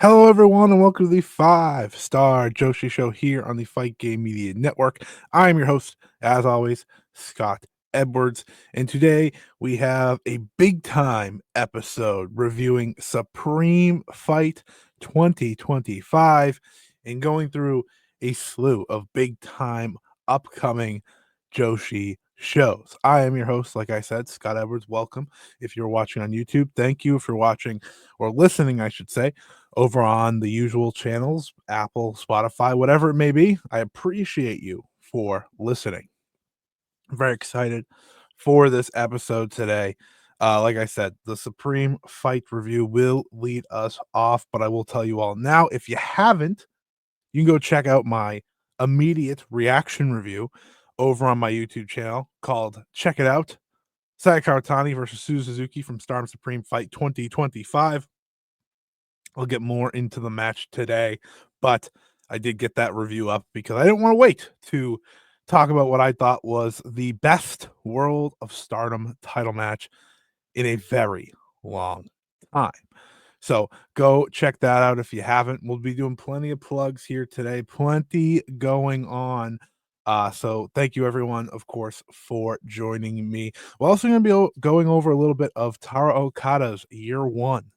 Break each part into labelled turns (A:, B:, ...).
A: Hello, everyone, and welcome to the Five Star Joshi Show here on the Fight Game Media Network. I am your host, as always, Scott Edwards, and today we have a big time episode reviewing Supreme Fight 2025 and going through a slew of big time upcoming Joshi shows. I am your host, like I said, Scott Edwards. Welcome. If you're watching on YouTube, thank you for watching or listening, I should say, over on the usual channels, Apple, Spotify, whatever it may be. I appreciate you for listening. I'm very excited for this episode today. Like I said, the Supreme Fight review will lead us off, but I will tell you all now, if you haven't, you can go check out my immediate reaction review over on my YouTube channel called Check It Out, Kamitani versus Suzuki from Stardom Supreme Fight 2025. I'll get more into the match today, but I did get that review up because I didn't want to wait to talk about what I thought was the best World of Stardom title match in a very long time. So go check that out if you haven't. We'll be doing plenty of plugs here today, plenty going on. So thank you everyone, of course, for joining me. We're also going to be going over a little bit of Taro Okada's year one.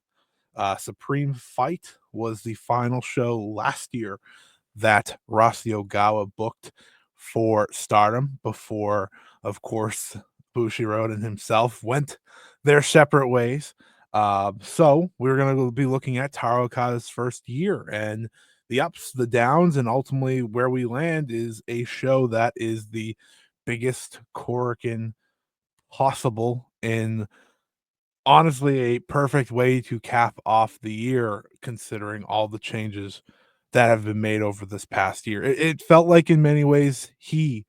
A: Supreme Fight was the final show last year that Rossi Ogawa booked for Stardom before, of course, Bushiroad and himself went their separate ways. So we're going to be looking at Taro Okada's first year and the ups, the downs, and ultimately where we land is a show that is the biggest Korakuen possible in honestly a perfect way to cap off the year considering all the changes that have been made over this past year. It felt like in many ways he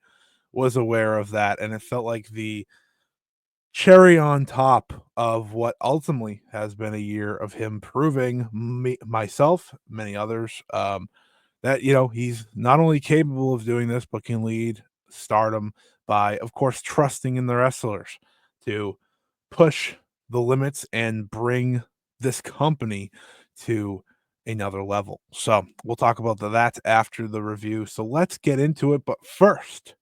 A: was aware of that, and it felt like the cherry on top of what ultimately has been a year of him proving myself, many others, that he's not only capable of doing this but can lead Stardom by, of course, trusting in the wrestlers to push the limits and bring this company to another level. So we'll talk about that after the review. So let's get into it. But first,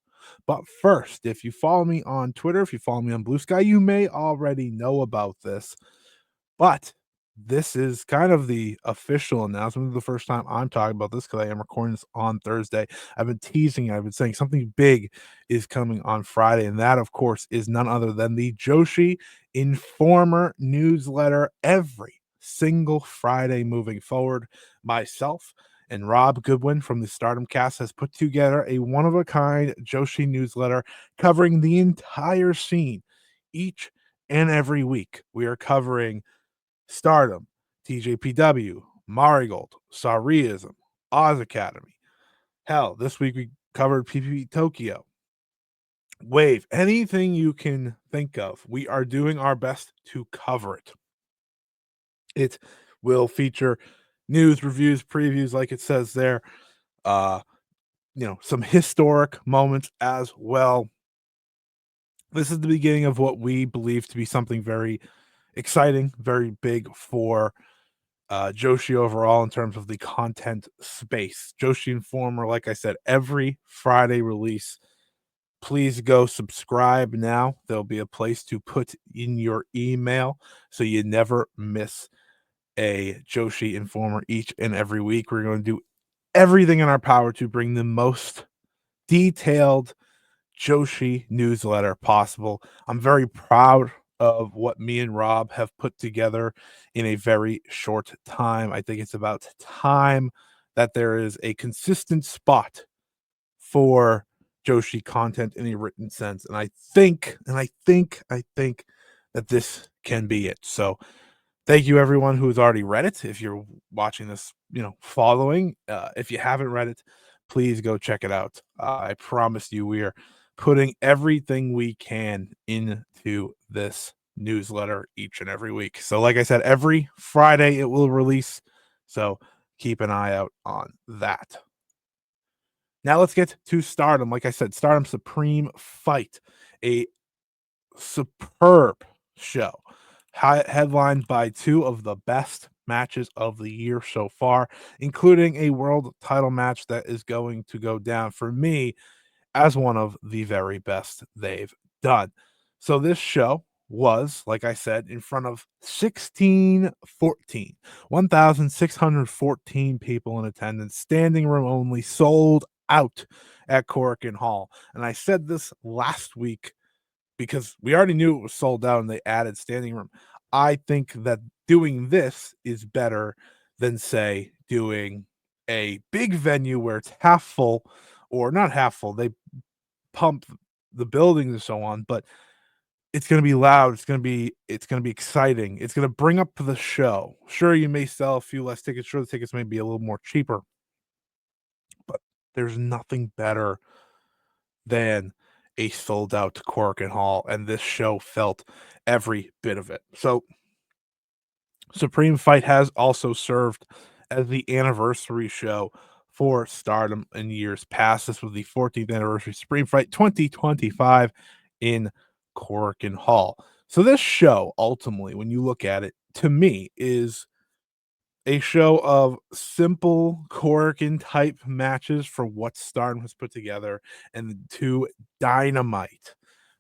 A: if you follow me on Twitter, if you follow me on Blue Sky, you may already know about this. But this is kind of the official announcement. The first time I'm talking about this because I am recording this on Thursday. I've been teasing, I've been saying something big is coming on Friday, and that, of course, is none other than the Joshi Informer newsletter every single Friday moving forward. Myself and Rob Goodwin from the Stardom Cast has put together a one-of-a-kind Joshi newsletter covering the entire scene each and every week. We are covering Stardom, TJPW, Marigold, Sareism, Oz Academy. Hell, this week we covered PPP Tokyo. Wave, anything you can think of, we are doing our best to cover it. It will feature news, reviews, previews, like it says there. Some historic moments as well. This is the beginning of what we believe to be something very exciting, very big for Joshi overall in terms of the content space. Joshi Informer, like I said, every Friday release. Please go subscribe now. There'll be a place to put in your email so you never miss a Joshi Informer each and every week. We're going to do everything in our power to bring the most detailed Joshi newsletter possible. I'm very proud of what me and Rob have put together in a very short time. I think it's about time that there is a consistent spot for Joshi content in a written sense. And I think that this can be it. So thank you everyone who's already read it. If you're watching this, following, if you haven't read it, please go check it out. I promise you we are putting everything we can into this newsletter each and every week. So like I said, every Friday it will release. So keep an eye out on that. Now let's get to Stardom. Like I said, Stardom Supreme Fight, a superb show headlined by two of the best matches of the year so far, including a world title match that is going to go down for me as one of the very best they've done. So this show was, like I said, in front of 1,614 people in attendance, standing room only, sold out at Korakuen Hall. And I said this last week because we already knew it was sold out and they added standing room. I think that doing this is better than, say, doing a big venue where it's half full or not half full. They pump the buildings and so on, but it's gonna be loud, it's gonna be exciting, it's gonna bring up the show. Sure, you may sell a few less tickets, sure, the tickets may be a little more cheaper, but there's nothing better than a sold out Korakuen Hall, and this show felt every bit of it. So Supreme Fight has also served as the anniversary show for Stardom in years past. This was the 14th anniversary Supreme Fight 2025 in Korakuen Hall. So this show, ultimately, when you look at it, to me, is a show of simple Korakuen type matches for what Stardom has put together, and two dynamite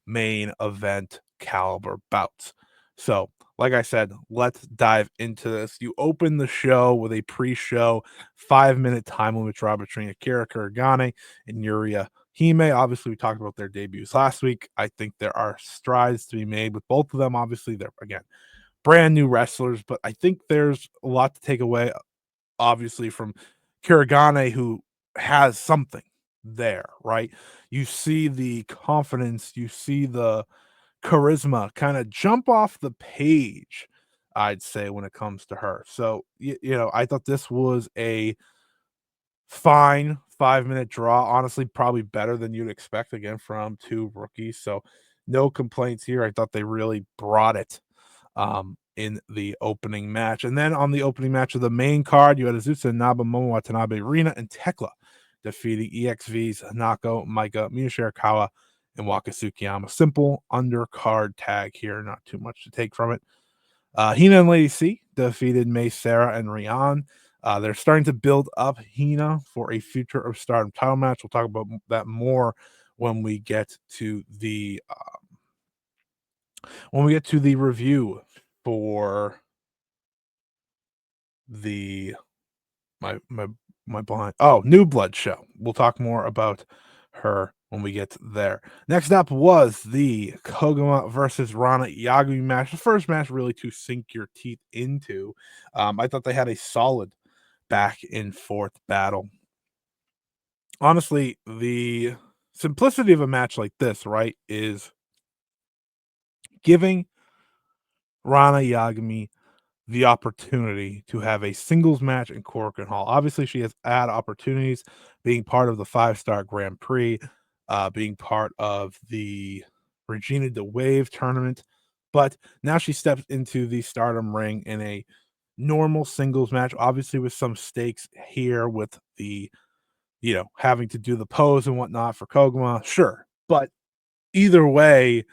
A: main event caliber bouts. So, like I said, let's dive into this. You open the show with a pre-show 5-minute time limit draw between Akira Kuragane and Yuria Hime. Obviously, we talked about their debuts last week. I think there are strides to be made with both of them. Obviously, they're again brand new wrestlers, but I think there's a lot to take away, obviously, from Kuragane, who has something there, right? You see the confidence, you see the charisma kind of jump off the page, I'd say, when it comes to her. So, I thought this was a fine 5-minute draw. Honestly, probably better than you'd expect again from two rookies. So, no complaints here. I thought they really brought it in the opening match. And then on the opening match of the main card, you had Azusa, Naba, Momo Watanabe, Rina, and Tekla defeating EXV's Hanako, Maika, Miyu Shirakawa, and Waka Tsukiyama. Simple undercard tag here, not too much to take from it. Hina and Lady C defeated May, Sarah, and Rian. They're starting to build up Hina for a future of Stardom title match. We'll talk about that more when we get to the review for the my my my blind New Blood show. We'll talk more about her when we get there. Next up was the Koguma versus Ranna Yagami match. The first match really to sink your teeth into. I thought they had a solid back and forth battle. Honestly, the simplicity of a match like this, right, is giving Ranna Yagami the opportunity to have a singles match in Korakuen Hall. Obviously, she has had opportunities being part of the 5-Star Grand Prix, being part of the Regina de Wave tournament, but now she steps into the Stardom ring in a normal singles match, obviously with some stakes here with the, having to do the pose and whatnot for Koguma, sure. But either way,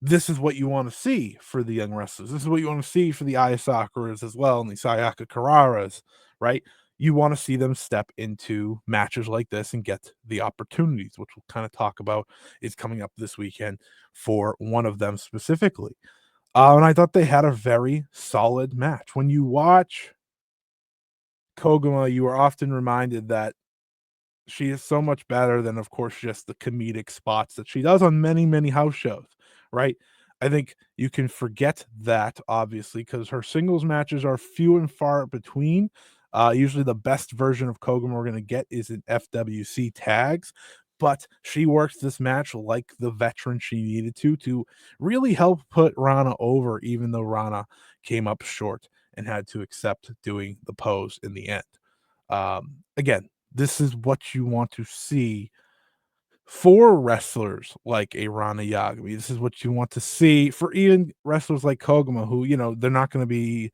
A: this is what you want to see for the young wrestlers. This is what you want to see for the Aya Sakuras as well and the Sayaka Kararas, right? You want to see them step into matches like this and get the opportunities, which we'll kind of talk about is coming up this weekend for one of them specifically. And I thought they had a very solid match. When you watch Koguma, you are often reminded that she is so much better than, of course, just the comedic spots that she does on many, many house shows, right? I think you can forget that, obviously, because her singles matches are few and far between. Usually, the best version of Koguma we're going to get is in FWC tags, but she works this match like the veteran she needed to really help put Rana over, even though Rana came up short and had to accept doing the pose in the end. Again, this is what you want to see for wrestlers like a Rana Yagami. This is what you want to see for even wrestlers like Koguma, who, they're not going to be,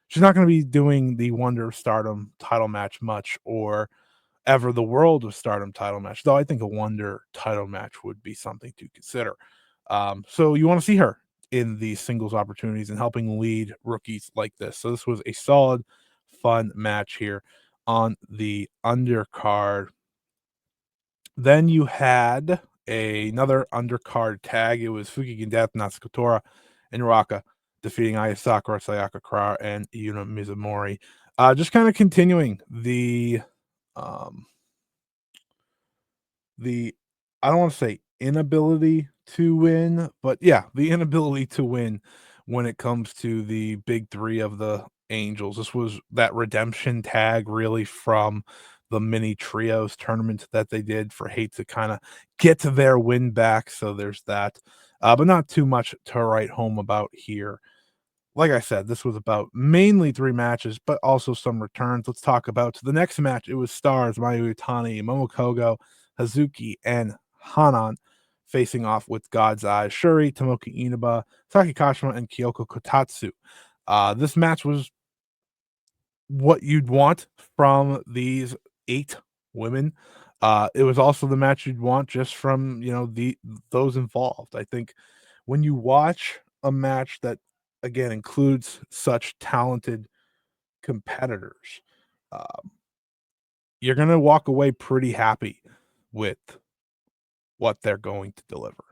A: she's not going to be doing the Wonder of Stardom title match much or ever the World of Stardom title match, though I think a Wonder title match would be something to consider. So you want to see her in these singles opportunities and helping lead rookies like this. So this was a solid, fun match here on the undercard. Then you had another undercard tag. It was Fukigen Death, Natsuko and Raka defeating Aya Sakura, Sayaka Kara, and Yuna Mizumori. Just kind of continuing um, the I don't want to say inability to win, but yeah, the inability to win when it comes to the big three of the Angels. This was that redemption tag really from the mini trios tournament that they did for Hate to kind of get to their win back. So there's that. But not too much to write home about here. Like I said, this was about mainly 3 matches, but also some returns. Let's talk about the next match. It was Stars, Mayu Iwatani, Momokogo, Hazuki, and Hanan facing off with God's Eyes, Shuri, Tomoki Inaba, Saki Kashima, and Kyoko Kotatsu. This match was what you'd want from these 8 women. It was also the match you'd want just from, those involved. I think when you watch a match that again includes such talented competitors, um, you're going to walk away pretty happy with what they're going to deliver.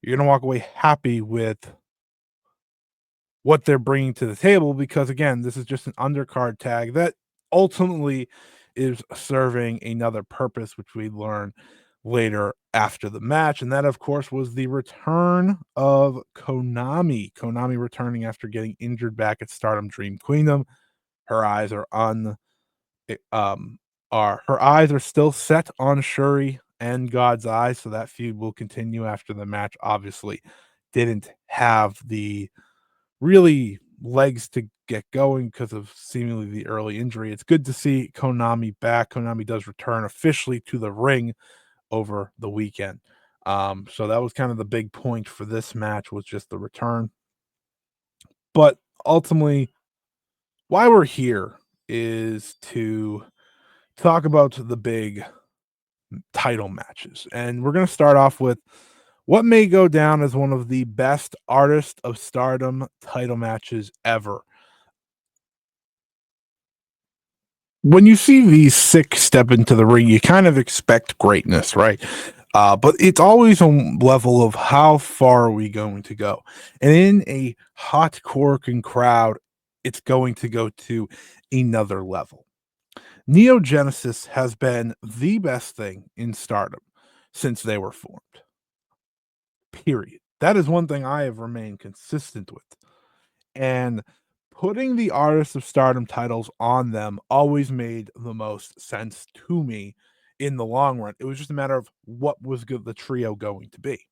A: You're going to walk away happy with what they're bringing to the table because again, this is just an undercard tag that ultimately is serving another purpose, which we learn later after the match. And that, of course, was the return of Konami. Konami returning after getting injured back at Stardom Dream Queendom. Her eyes are on her eyes are still set on Shuri and God's Eyes, so that feud will continue after the match. Obviously, didn't have the really legs to get going because of seemingly the early injury. It's good to see Konami back. Konami does return officially to the ring over the weekend. So that was kind of the big point for this match was just the return. But ultimately, why we're here is to talk about the big title matches. And we're going to start off with what may go down as one of the best Artist of Stardom title matches ever. When you see these 6 step into the ring, you kind of expect greatness, right? But it's always a level of how far are we going to go. And in a hot Korakuen crowd, it's going to go to another level. Neo Genesis has been the best thing in Stardom since they were formed. Period. That is one thing I have remained consistent with. And putting the Artists of Stardom titles on them always made the most sense to me in the long run. It was just a matter of what was the trio going to be.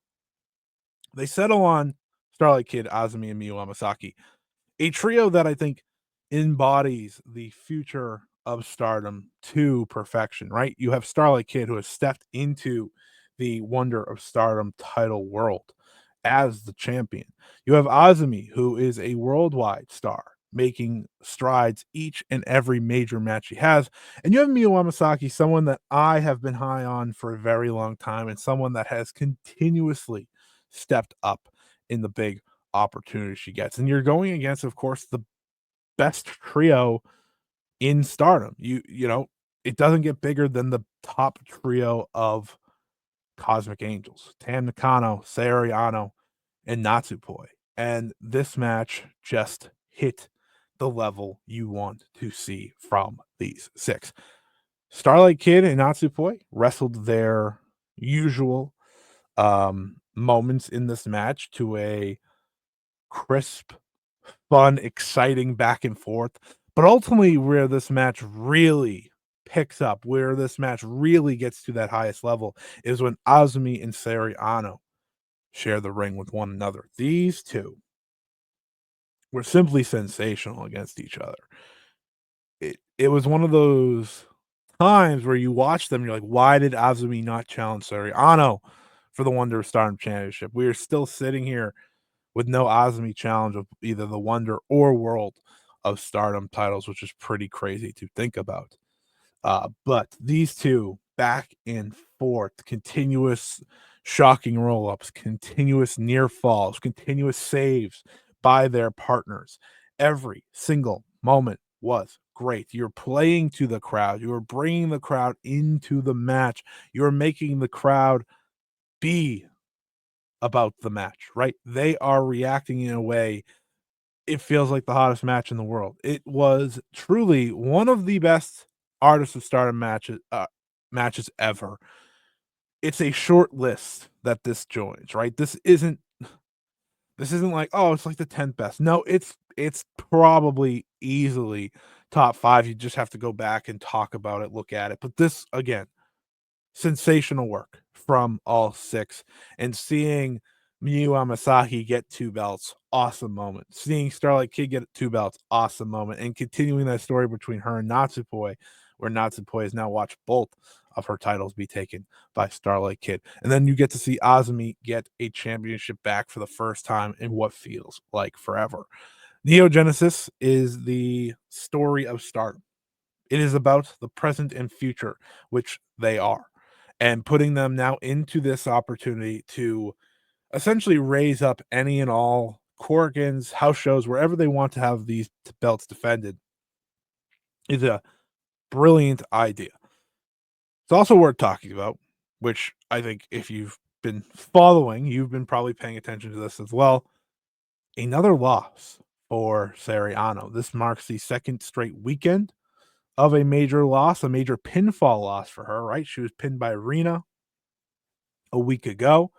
A: They settle on Starlight Kid, Azumi, and Miyu Amasaki, a trio that I think embodies the future of Stardom to perfection, right? You have Starlight Kid who has stepped into the Wonder of Stardom title world as the champion. You have Azumi, who is a worldwide star, making strides each and every major match he has. And you have Miyu Amasaki, someone that I have been high on for a very long time, and someone that has continuously stepped up in the big opportunity she gets. And you're going against, of course, the best trio in Stardom. It doesn't get bigger than the top trio of Cosmic Angels: Tam Nakano, Sayori Ano, and Natsupoi. And this match just hit the level you want to see from these 6. Starlight Kid and Natsupoi wrestled their usual moments in this match to a crisp, fun, exciting back and forth. But ultimately, where this match really picks up, where this match really gets to that highest level, is when Azumi and Sayori Ano share the ring with one another. These 2 were simply sensational against each other. It was one of those times where you watch them, you're like, why did Azumi not challenge Sayori Ano for the Wonder of Stardom Championship? We are still sitting here with no Azumi challenge of either the Wonder or World of Stardom titles, which is pretty crazy to think about. But these 2 back and forth, continuous shocking roll-ups, continuous near falls, continuous saves by their partners. Every single moment was great. You're playing to the crowd. You are bringing the crowd into the match. You're making the crowd be about the match, right? They are reacting in a way it feels like the hottest match in the world. It was truly one of the best Artists of Stardom matches ever. It's a short list that this joins, right? This isn't like, oh, it's like the 10th best. No, it's probably easily top 5. You just have to go back and talk about it, look at it. But this again, sensational work from all 6, and seeing Miyu Amasaki get 2 belts, awesome moment. Seeing Starlight Kid get 2 belts, awesome moment, and continuing that story between her and Natsupoi, where Natsupoi has now watched both of her titles be taken by Starlight Kid. And then you get to see Azumi get a championship back for the first time in what feels like forever. Neo Genesis is the story of Stardom. It is about the present and future, which they are, and putting them now into this opportunity to essentially raise up any and all Corgans, house shows, wherever they want to have these belts defended is a brilliant idea. It's also worth talking about, which I think if you've been following, you've been probably paying attention to this as well. Another loss for Seriano. This marks the second straight weekend of a major loss, a major pinfall loss for her, right? She was pinned by Ranna a week ago.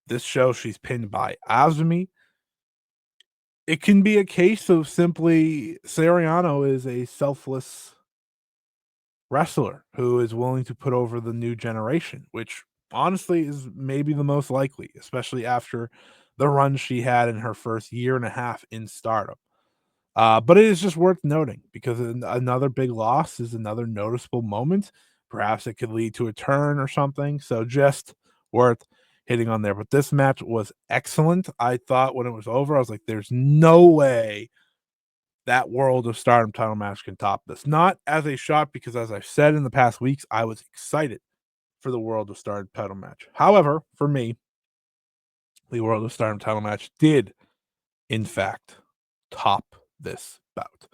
A: This show, she's pinned by Azumi. It can be a case of simply Seriano is a selfless wrestler who is willing to put over the new generation, which honestly is maybe the most likely, especially after the run she had in her first year and a half in Stardom. But it is just worth noting because another big loss is another noticeable moment. Perhaps it could lead to a turn or something. So just worth hitting on there. But this match was excellent. I thought when it was over, I was like, there's no way that World of Stardom title match can top this. Not as a shot, because as I've said in the past weeks, I was excited for the World of Stardom title match. However, for me, the World of Stardom title match did, in fact, top this bout.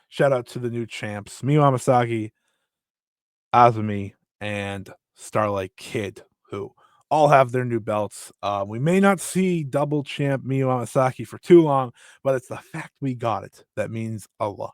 A: Shout out to the new champs, Miyu Amasaki, Azumi, and Starlight Kid, who all have their new belts. We may not see double champ Miyu Amasaki for too long, but it's the fact we got it that means a lot.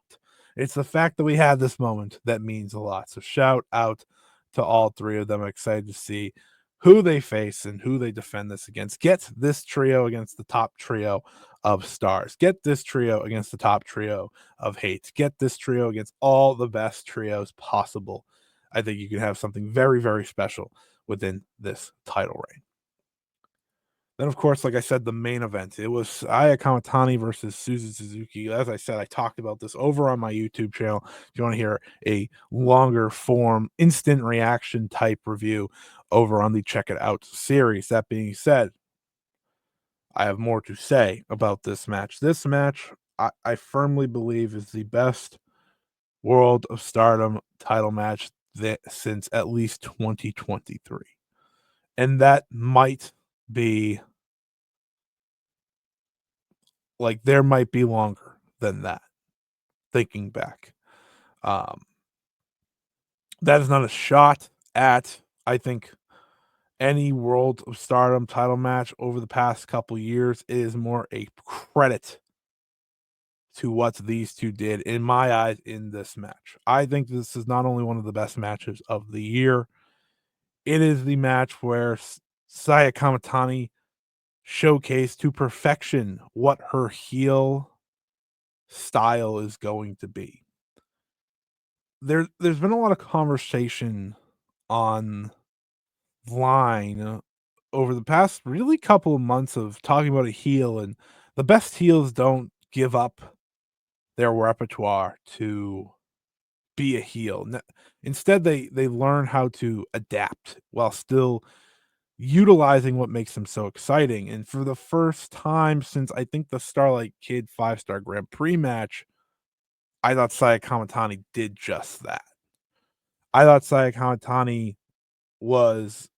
A: It's the fact that we had this moment that means a lot. So shout out to all 3 of them. I'm excited to see who they face and who they defend this against. Get this trio against the top trio of stars. Get this trio against the top trio of hate. Get this trio against all the best trios possible. I think you can have something very, very special within this title reign. Then, of course, like I said, the main event. It was Aya Kamitani versus Suzuki. As I said, I talked about this over on my YouTube channel. If you want to hear a longer form, instant reaction type review over on the Check It Out series. That being said, I have more to say about this match. This match, I firmly believe, is the best World of Stardom title match since at least 2023. And that might be like there might be longer than that, thinking back. Um, that is not a shot at, I think, any World of Stardom title match over the past couple years. It is more a credit to what these two did, in my eyes, in this match. I think this is not only one of the best matches of the year, it is the match where Saya Kamitani showcased to perfection what her heel style is going to be. There's been a lot of conversation online over the past really couple of months of talking about a heel, and the best heels don't give up their repertoire to be a heel. Instead, they learn how to adapt while still utilizing what makes them so exciting. And for the first time since I think the Starlight Kid 5-star Grand Prix match, I thought Saya Kamitani did just that. I thought Saya Kamitani was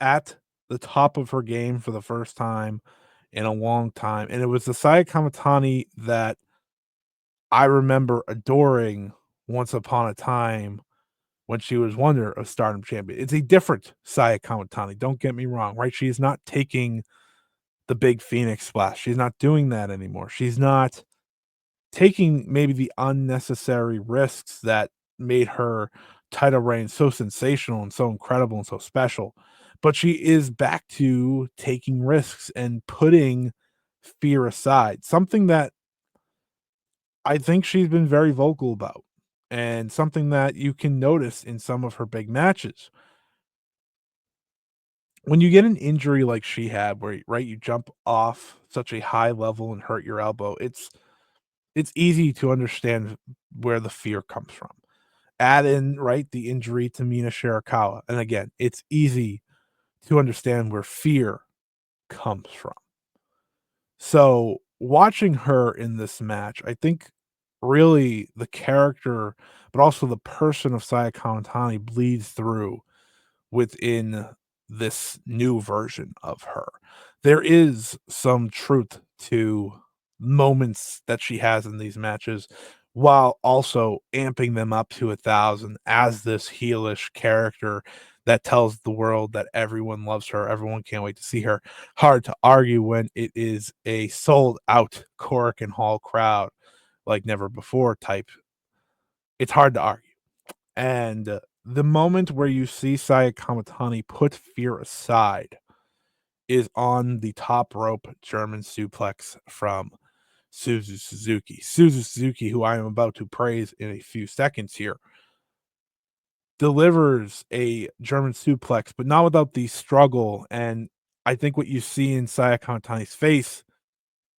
A: at the top of her game for the first time in a long time, and it was the Saya Kamitani that I remember adoring once upon a time when she was Wonder of Stardom champion. It's a different Saya Kamitani, don't get me wrong, right? She is not taking the big Phoenix splash. She's not doing that anymore. She's not taking maybe the unnecessary risks that made her title reign so sensational and so incredible and so special. But she is back to taking risks and putting fear aside, something that I think she's been very vocal about, and something that you can notice in some of her big matches. When you get an injury like she had, where right, you jump off such a high level and hurt your elbow, it's easy to understand where the fear comes from. Add in, right, the injury to Mina Shirakawa, and again, it's easy to understand where fear comes from. So, watching her in this match, I think really the character, but also the person of Saya Kamitani bleeds through within this new version of her. There is some truth to moments that she has in these matches while also amping them up to 1,000 as this heelish character that tells the world that everyone loves her, everyone can't wait to see her. Hard to argue when it is a sold out Korakuen Hall crowd like never before type. It's hard to argue. And the moment where you see Saya Kamitani put fear aside is on the top rope German suplex from Suzu Suzuki. Suzu Suzuki, who I am about to praise in a few seconds here, delivers a German suplex, but not without the struggle. And I think what you see in Saya Kamitani's face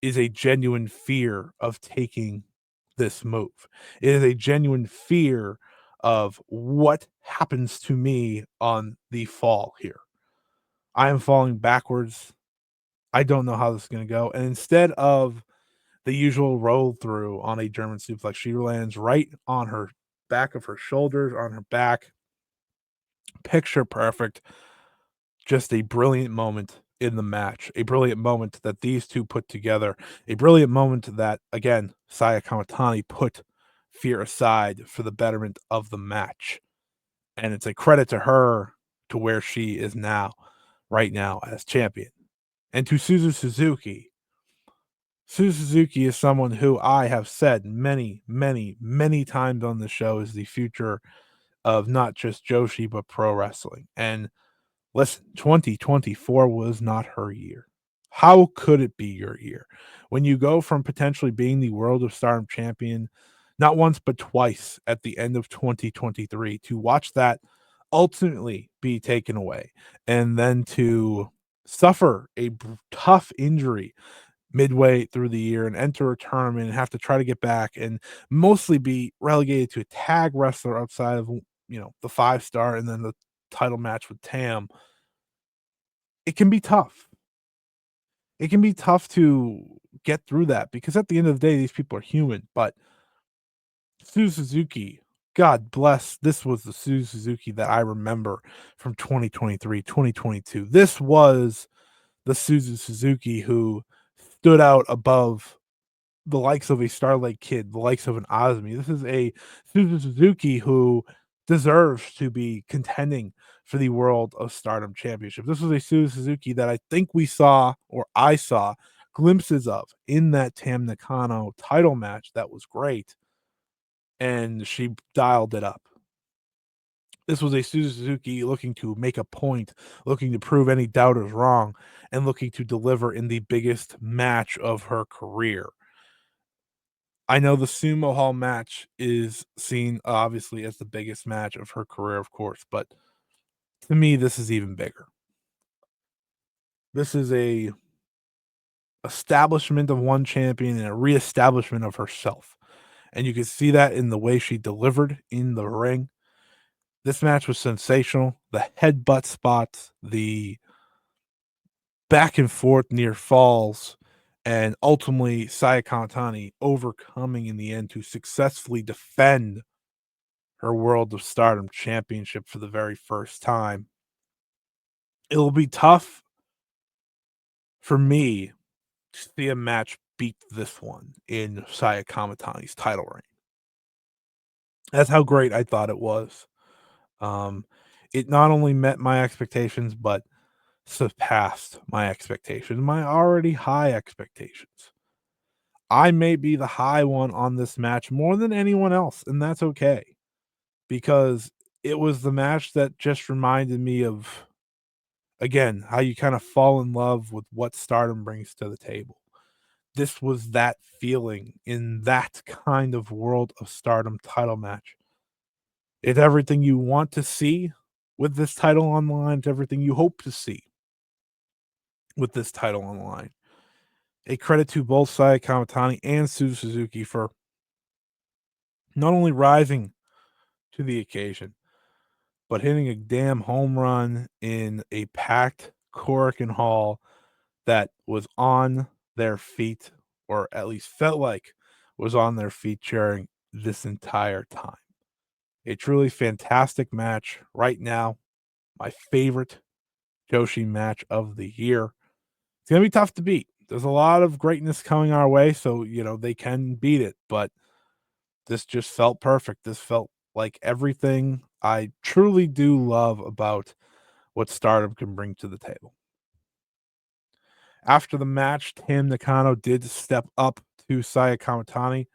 A: is a genuine fear of taking this move. It is a genuine fear of what happens to me on the fall here. I am falling backwards. I don't know how this is going to go. And instead of the usual roll through on a German suplex, she lands right on her back of her shoulders, on her back. Picture perfect. Just a brilliant moment in the match, a brilliant moment that these two put together, a brilliant moment that, again, Saya Kamitani put fear aside for the betterment of the match. And it's a credit to her to where she is now, right now, as champion. And to Suzu Suzuki, Suzu Suzuki is someone who I have said many, many, many times on the show is the future of not just Joshi, but pro wrestling. And listen, 2024 was not her year. How could it be your year? When you go from potentially being the World of Stardom champion, not once but twice at the end of 2023, to watch that ultimately be taken away, and then to suffer a tough injury midway through the year and enter a tournament and have to try to get back and mostly be relegated to a tag wrestler outside of, the 5 star and then the title match with Tam. It can be tough. It can be tough to get through that because at the end of the day, these people are human. But Suzu Suzuki, God bless, this was the Suzu Suzuki that I remember from 2023, 2022. This was the Suzu Suzuki who stood out above the likes of a Starlight Kid, the likes of an Osmi. This is a Suzu Suzuki who deserves to be contending for the World of Stardom Championship. This was a Suzu Suzuki that I think we saw, or I saw, glimpses of in that Tam Nakano title match that was great, and she dialed it up. This was a Suzu Suzuki looking to make a point, looking to prove any doubters wrong, and looking to deliver in the biggest match of her career. I know the Sumo Hall match is seen obviously as the biggest match of her career, of course, but to me, this is even bigger. This is a establishment of one champion and a reestablishment of herself. And you can see that in the way she delivered in the ring. This match was sensational. The headbutt spots, the back and forth near falls, and ultimately Saya Kamitani overcoming in the end to successfully defend her World of Stardom championship for the very first time. It'll be tough for me, to see a match beat this one in Saya Kamitani's title reign. That's how great I thought it was. Um, it not only met my expectations, but surpassed my expectations, my already high expectations. I may be the high one on this match more than anyone else, and that's okay because it was the match that just reminded me of, again, how you kind of fall in love with what Stardom brings to the table. This was that feeling in that kind of World of Stardom title match. It's everything you want to see with this title on the line. It's everything you hope to see with this title on the line. A credit to both Saya Kamitani and Suzuki for not only rising to the occasion, but hitting a damn home run in a packed Korakuen Hall that was on their feet, or at least felt like was on their feet cheering this entire time. A truly fantastic match right now. My favorite Joshi match of the year. It's going to be tough to beat. There's a lot of greatness coming our way, so, they can beat it, but this just felt perfect. This felt like everything I truly do love about what Stardom can bring to the table. After the match, Tam Nakano did step up to Saya Kamitani,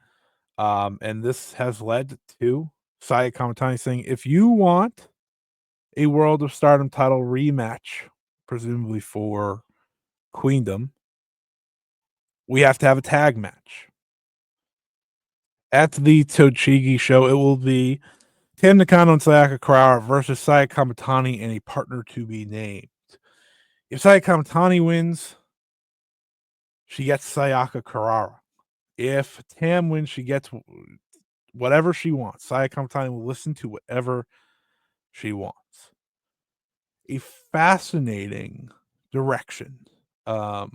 A: and this has led to Saya Kamitani saying, if you want a World of Stardom title rematch, presumably for Queendom, we have to have a tag match. At the Tochigi show, it will be Tam Nakano and Sayaka Kurara versus Saya Kamitani and a partner to be named. If Saya Kamitani wins, she gets Sayaka Kurara. If Tam wins, she gets whatever she wants. Saya Kamitani will listen to whatever she wants. A fascinating direction. But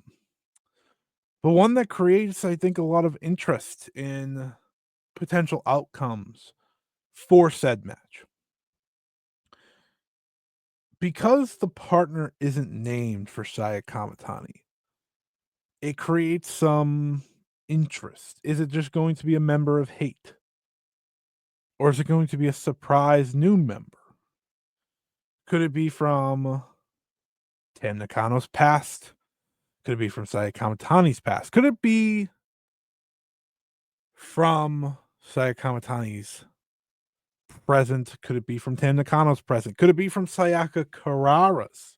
A: one that creates, I think, a lot of interest in potential outcomes for said match. Because the partner isn't named for Saya Kamitani, it creates some interest. Is it just going to be a member of Hate? Or is it going to be a surprise new member? Could it be from Tam Nakano's past? Could it be from Saya Kamitani's past? Could it be from Saya Kamitani's present? Could it be from Tam Nakano's present? Could it be from Sayaka Kurara's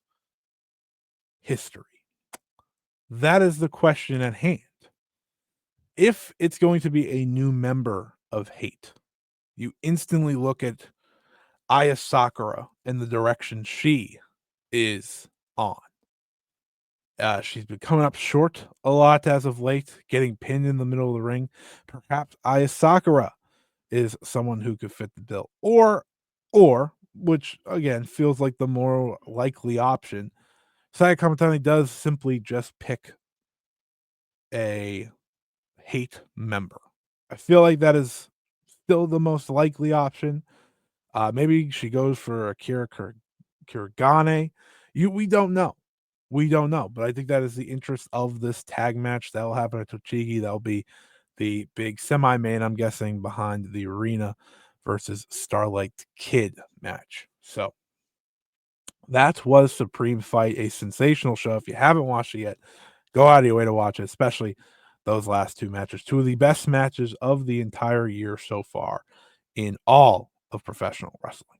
A: history? That is the question at hand. If it's going to be a new member of Hate, you instantly look at Aya Sakura and the direction she is on. She's been coming up short a lot as of late, getting pinned in the middle of the ring. Perhaps Aya Sakura is someone who could fit the bill. Or, which again feels like the more likely option, Saya Kamitani does simply just pick a Hate member. I feel like that is still the most likely option. Maybe she goes for Akira Kuragane. We don't know. We don't know, but I think that is the interest of this tag match that will happen at Tochigi. That'll be the big semi-main, I'm guessing, behind the Arena versus Starlight Kid match. So that was Supreme Fight, a sensational show. If you haven't watched it yet, go out of your way to watch it, especially those last two matches. Two of the best matches of the entire year so far in all of professional wrestling.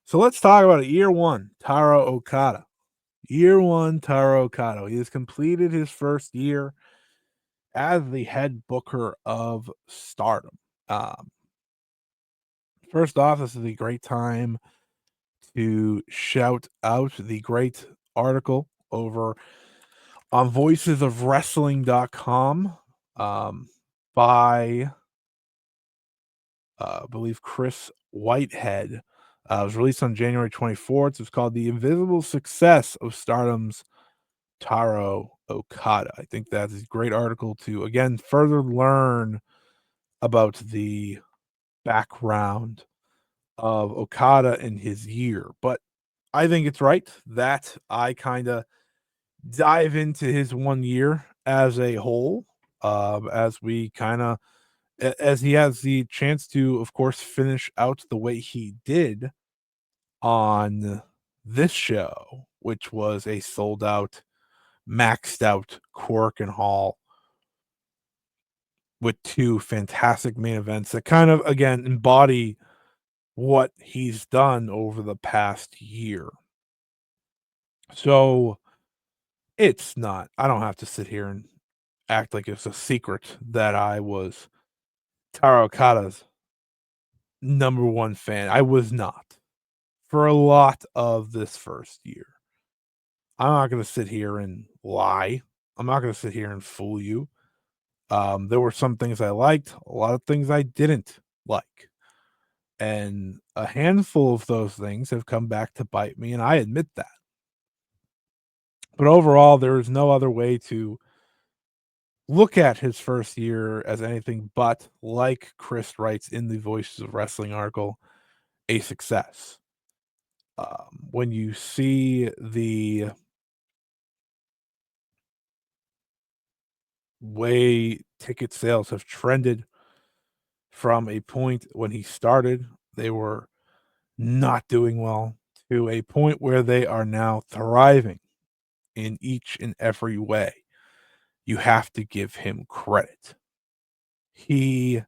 A: So let's talk about it. Year one, Taro Okada. Year one, Taro Okada. He has completed his first year as the head booker of Stardom. First off, this is a great time to shout out the great article over on voicesofwrestling.com by I believe Chris Whitehead. It was released on January 24th. It's called The Invisible Success of Stardom's Taro Okada. I think that's a great article to, again, further learn about the background of Okada and his year. But I think it's right that I kind of dive into his 1 year as a whole, as we kind of as he has the chance to, of course, finish out the way he did on this show, which was a sold out, maxed out Cork and Hall with two fantastic main events that kind of again embody what he's done over the past year. So it's not, I don't have to sit here and act like it's a secret that I was Taro Okada's number one fan. I was not for a lot of this first year. I'm not going to sit here and lie. I'm not going to sit here and fool you. There were some things I liked, a lot of things I didn't like. And a handful of those things have come back to bite me, and I admit that. But overall, there is no other way to look at his first year as anything but, like Chris writes in the Voices of Wrestling article, a success. When you see the way ticket sales have trended from a point when he started, they were not doing well, to a point where they are now thriving in each and every way. You have to give him credit. He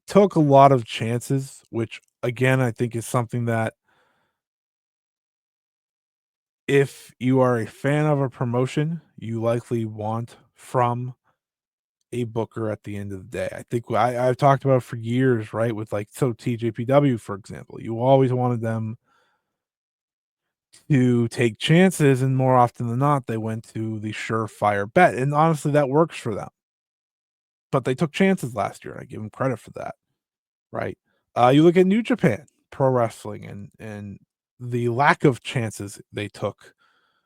A: took a lot of chances, which again, I think is something that if you are a fan of a promotion, you likely want from a booker at the end of the day. I think I've talked about for years, right? With like, so TJPW, for example, you always wanted them to take chances, and more often than not, they went to the surefire bet. And honestly, that works for them. But they took chances last year, and I give them credit for that, right? You look at New Japan Pro Wrestling and the lack of chances they took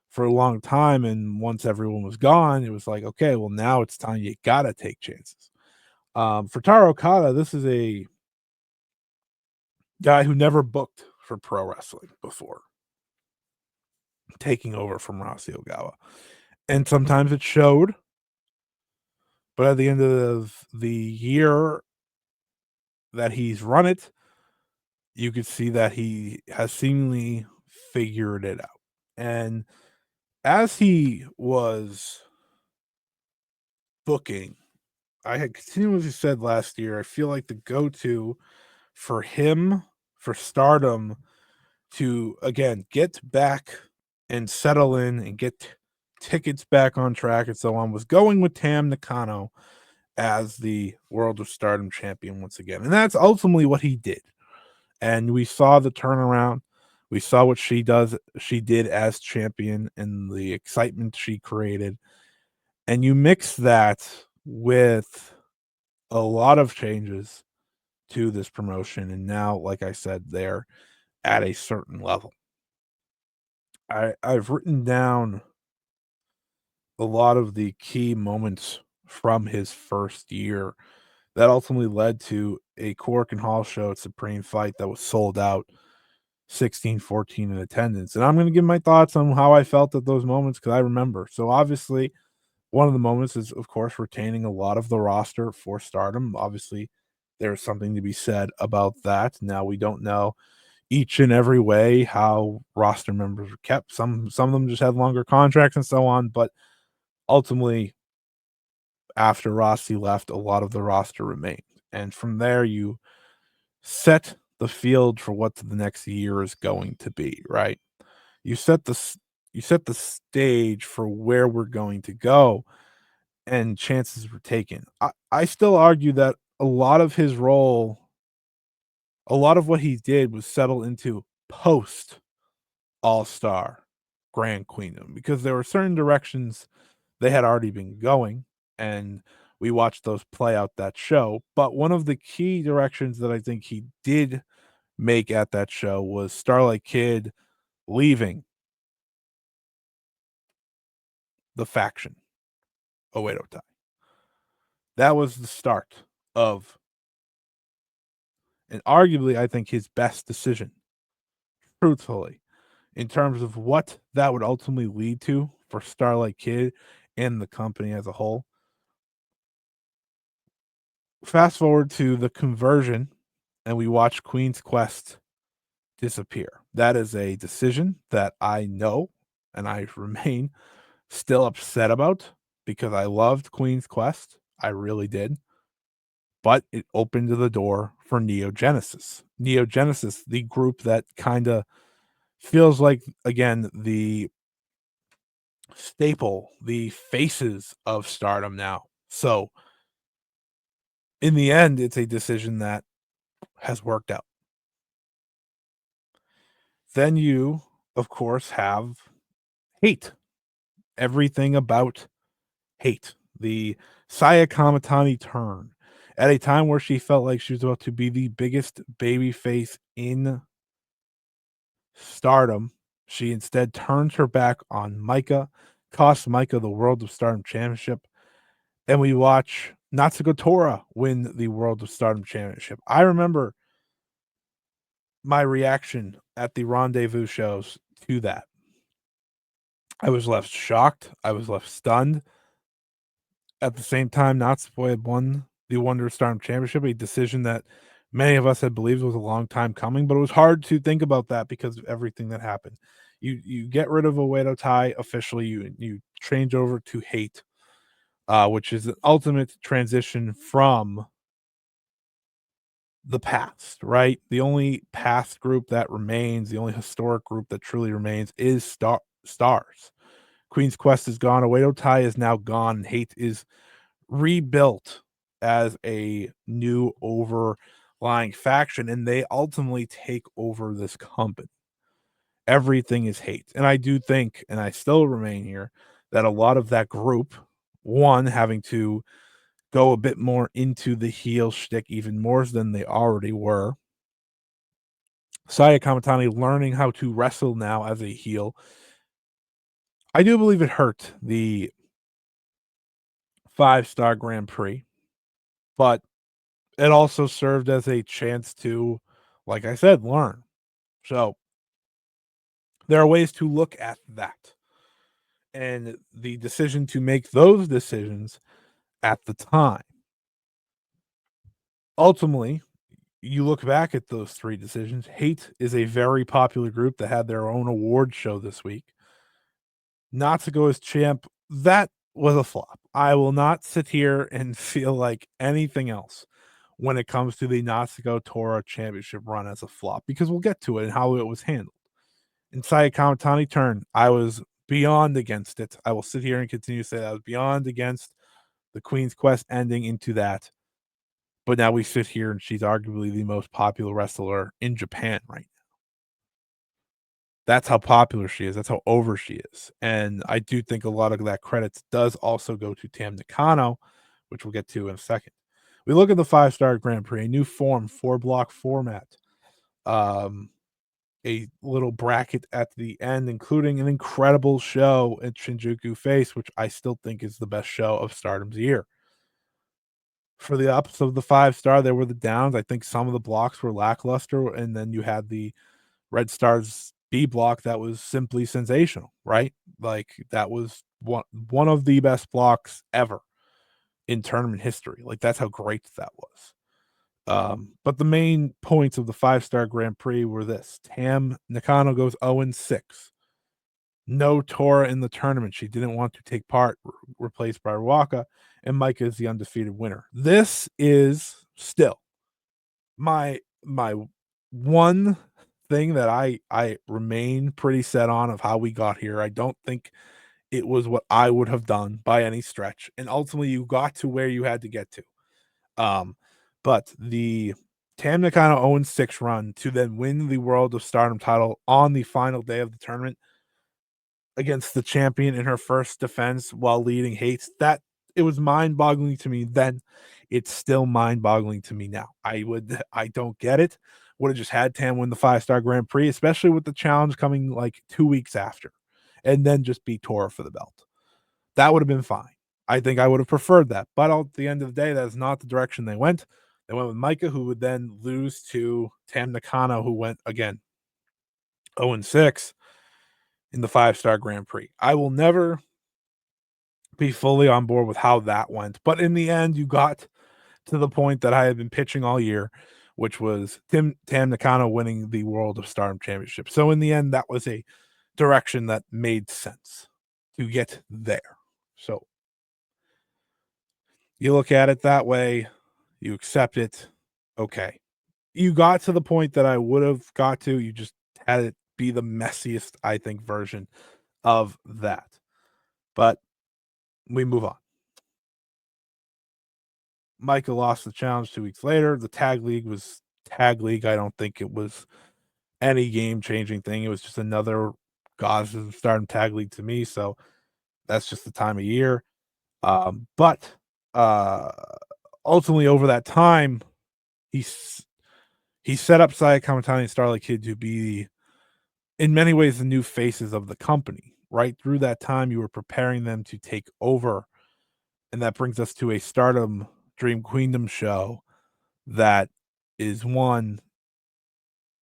A: for a long time, and once everyone was gone, it was like, okay, well, now it's time, you gotta take chances. For Taro Okada, this is a guy who never booked for pro wrestling before, taking over from Rossi Ogawa. And sometimes it showed, but at the end of the year that he's run it, you could see that he has seemingly figured it out. And as he was booking, I had continuously said last year, I feel like the go-to for him, for Stardom, to again get back and settle in and get tickets back on track and so on, was going with Tam Nakano as the World of Stardom champion once again. And that's ultimately what he did. And we saw the turnaround. We saw what she did as champion and the excitement she created. And you mix that with a lot of changes to this promotion. And now, like I said, they're at a certain level. I've written down a lot of the key moments from his first year that ultimately led to a Cork and Hall show at Supreme Fight that was sold out 16-14 in attendance. And I'm going to give my thoughts on how I felt at those moments because I remember. So obviously, one of the moments is, of course, retaining a lot of the roster for Stardom. Obviously, there's something to be said about that. Now, we don't know each and every way how roster members were kept. Some of them just had longer contracts and so on, but ultimately, after Rossi left, a lot of the roster remained. And from there, you set the field for what the next year is going to be, right? You set the stage for where we're going to go, and chances were taken. I still argue that a lot of his role, a lot of what he did was settle into post All-Star Grand Queendom because there were certain directions they had already been going, and we watched those play out that show. But one of the key directions that I think he did make at that show was Starlight Kid leaving the faction, Oedo Tai. That was the start of, and arguably, I think, his best decision, truthfully, in terms of what that would ultimately lead to for Starlight Kid and the company as a whole. Fast forward to the conversion, and we watch Queen's Quest disappear. That is a decision that I know and I remain still upset about because I loved Queen's Quest. I really did. But it opened the door for Neo Genesis. Neo Genesis, the group that kind of feels like, again, the staple, the faces of Stardom now. So, in the end, it's a decision that has worked out. Then you, of course, have hate. Everything about hate. The Saya Kamitani turn at a time where she felt like she was about to be the biggest baby face in Stardom. She instead turned her back on Maika, cost Maika the World of Stardom Championship, and we watch Natsuko Tora win the World of Stardom Championship. I remember my reaction at the Rendezvous shows to that. I was left shocked. I was left stunned. At the same time, Natsuko had won the Wonder of Stardom Championship, a decision that many of us had believed was a long time coming, but it was hard to think about that because of everything that happened. You get rid of Oedo Tai officially, you change over to hate, which is an ultimate transition from the past, right? The only past group that remains, the only historic group that truly remains is Stars. Queen's Quest is gone, Oedo Tai is now gone, and hate is rebuilt as a new overlying faction, and they ultimately take over this company. Everything is hate. And I do think, and I still remain here, that a lot of that group, one, having to go a bit more into the heel shtick even more than they already were. Saya Kamitani learning how to wrestle now as a heel. I do believe it hurt the 5-star Grand Prix, but it also served as a chance to, like I said, learn. So there are ways to look at that. And the decision to make those decisions at the time. Ultimately, you look back at those three decisions. Hate is a very popular group that had their own award show this week. Natsuko as champ, that was a flop. I will not sit here and feel like anything else when it comes to the Natsuko Tora championship run as a flop, because we'll get to it and how it was handled. In Saya Kamitani turn, I was beyond against it. I will sit here and continue to say that I was beyond against the Queen's Quest ending into that. But now we sit here and she's arguably the most popular wrestler in Japan right now. That's how popular she is. That's how over she is. And I do think a lot of that credits does also go to Tam Nakano, which we'll get to in a second. We look at the 5-star Grand Prix, a new form, 4-block format. A little bracket at the end, including an incredible show at Shinjuku Face, which I still think is the best show of Stardom's year. For the ups of the 5-star, there were the downs. I think some of the blocks were lackluster, and then you had the Red Stars B block that was simply sensational, right? Like that was one of the best blocks ever in tournament history. Like that's how great that was. But the main points of the 5-star Grand Prix were this: Tam Nakano goes 0-6. No Tora in the tournament. She didn't want to take part, replaced by Ruaka, and Maika is the undefeated winner. This is still my one thing that I remain pretty set on of how we got here. I don't think it was what I would have done by any stretch. And ultimately you got to where you had to get to. But the Tam Nakano 0-6 run to then win the World of Stardom title on the final day of the tournament against the champion in her first defense while leading Hates, that it was mind-boggling to me then. It's still mind-boggling to me now. I don't get it. Would have just had Tam win the 5-star Grand Prix, especially with the challenge coming like 2 weeks after, and then just beat Tora for the belt. That would have been fine. I think I would have preferred that. But at the end of the day, that is not the direction they went. They went with Maika, who would then lose to Tam Nakano, who went again 0-6. in the 5-star Grand Prix. I will never be fully on board with how that went, but in the end, you got to the point that I had been pitching all year, which was Tam Nakano winning the World of Stardom Championship. So in the end, that was a direction that made sense to get there. So you look at it that way, you accept it. Okay. You got to the point that I would have got to. You just had it be the messiest, I think, version of that. But we move on. Micah lost the challenge 2 weeks later. The tag league was tag league. I don't think it was any game changing thing. It was just another Gods of Stardom tag league to me. So that's just the time of year. But uh, ultimately, over that time, he set up Saya Kamitani and Starlight Kid to be, in many ways, the new faces of the company. Right through that time, you were preparing them to take over, and that brings us to a Stardom Dream Queendom show that is one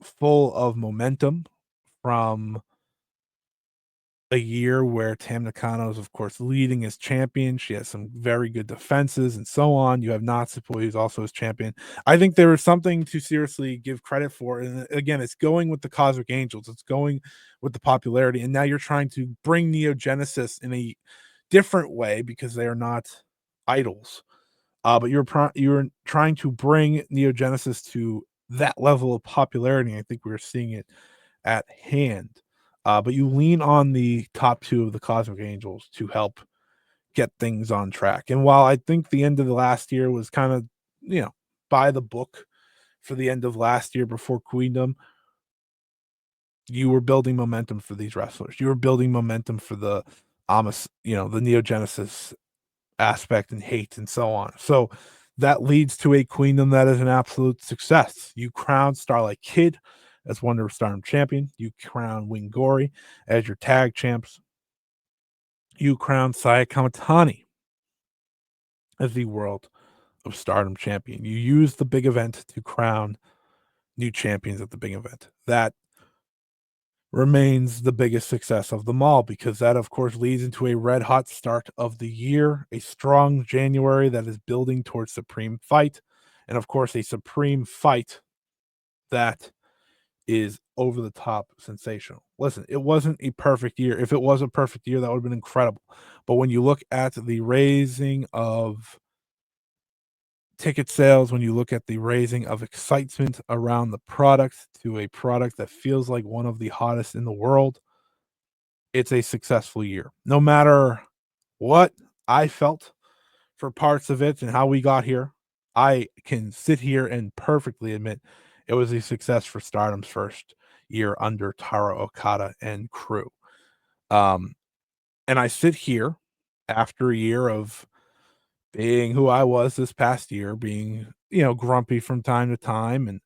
A: full of momentum from a year where Tam Nakano is, of course, leading as champion. She has some very good defenses and so on. You have Natsupoi, who's also his champion. I think there is something to seriously give credit for. And again, it's going with the Cosmic Angels, it's going with the popularity. And now you're trying to bring Neo Genesis in a different way because they are not idols. But you're trying to bring Neo Genesis to that level of popularity. I think we're seeing it at hand. But you lean on the top two of the Cosmic Angels to help get things on track. And while I think the end of the last year was kind of, by the book for the end of last year before Queendom, you were building momentum for these wrestlers. You were building momentum for the the Neo Genesis aspect and hate and so on. So that leads to a Queendom that is an absolute success. You crown Starlight Kid as Wonder of Stardom champion. You crown Wing Gory as your tag champs. You crown Saya Kamitani as the World of Stardom champion. You use the big event to crown new champions at the big event. That remains the biggest success of them all because that, of course, leads into a red hot start of the year, a strong January that is building towards Supreme Fight, and of course, a Supreme Fight that is over the top sensational. Listen, it wasn't a perfect year. If it was a perfect year, that would have been incredible. But when you look at the raising of ticket sales, when you look at the raising of excitement around the product to a product that feels like one of the hottest in the world, it's a successful year. No matter what I felt for parts of it and how we got here, I can sit here and perfectly admit it was a success for Stardom's first year under Taro Okada and crew. Um, and I sit here after a year of being who I was this past year, being, grumpy from time to time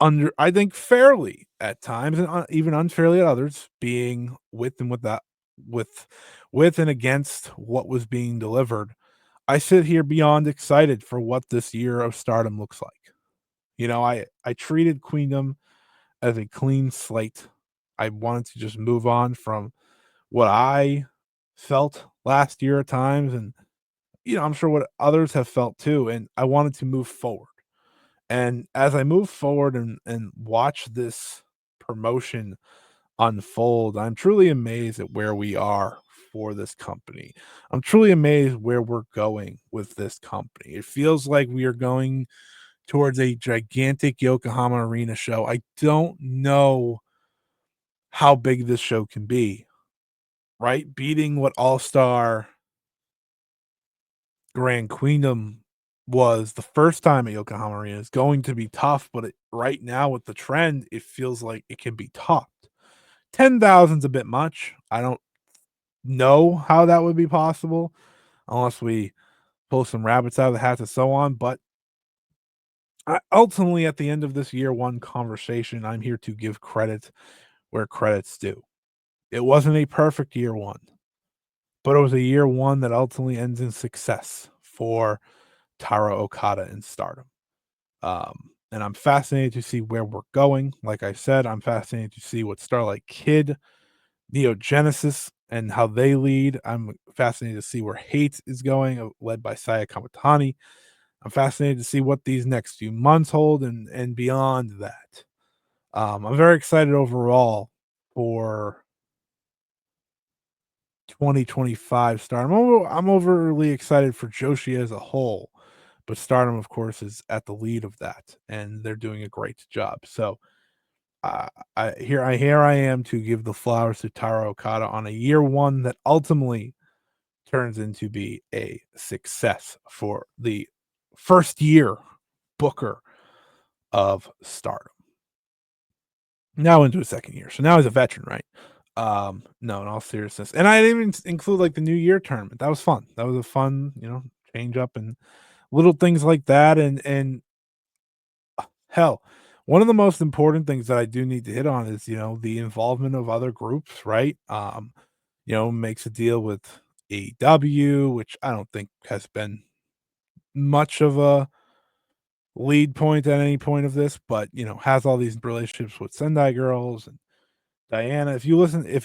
A: and I think fairly at times and even unfairly at others, being with and with that, with, with and against what was being delivered. I sit here beyond excited for what this year of Stardom looks like. I treated Queendom as a clean slate. I wanted to just move on from what I felt last year at times, and I'm sure what others have felt too. And I wanted to move forward. And as I move forward and watch this promotion unfold, I'm truly amazed at where we are for this company. I'm truly amazed where we're going with this company. It feels like we are going towards a gigantic Yokohama Arena show. I don't know how big this show can be, right? Beating what All Star Grand Queendom was the first time at Yokohama Arena is going to be tough, but right now with the trend, it feels like it can be topped. 10,000's a bit much. I don't know how that would be possible unless we pull some rabbits out of the hat and so on. But ultimately, at the end of this year one conversation, I'm here to give credit where credit's due. It wasn't a perfect year one, but it was a year one that ultimately ends in success for Taro Okada and Stardom. And I'm fascinated to see where we're going. Like I said, I'm fascinated to see what Starlight Kid Neogenesis and how they lead. I'm fascinated to see where Hate is going, led by Saya Kamitani. I'm fascinated to see what these next few months hold and beyond that. I'm very excited overall for 2025 Stardom. I'm overly excited for Joshi as a whole, but Stardom, of course, is at the lead of that, and they're doing a great job. So uh, I am to give the flowers to Taro Okada on a year one that ultimately turns into be a success for the first year booker of Stardom. Now into his second year, so now he's a veteran, right? No, in all seriousness, and I didn't even include like the New Year tournament. That was fun. That was a fun, change up and little things like that. And hell, one of the most important things that I do need to hit on is the involvement of other groups, right? Makes a deal with AEW, which I don't think has been much of a lead point at any point of this, but has all these relationships with Sendai girls and Diana. If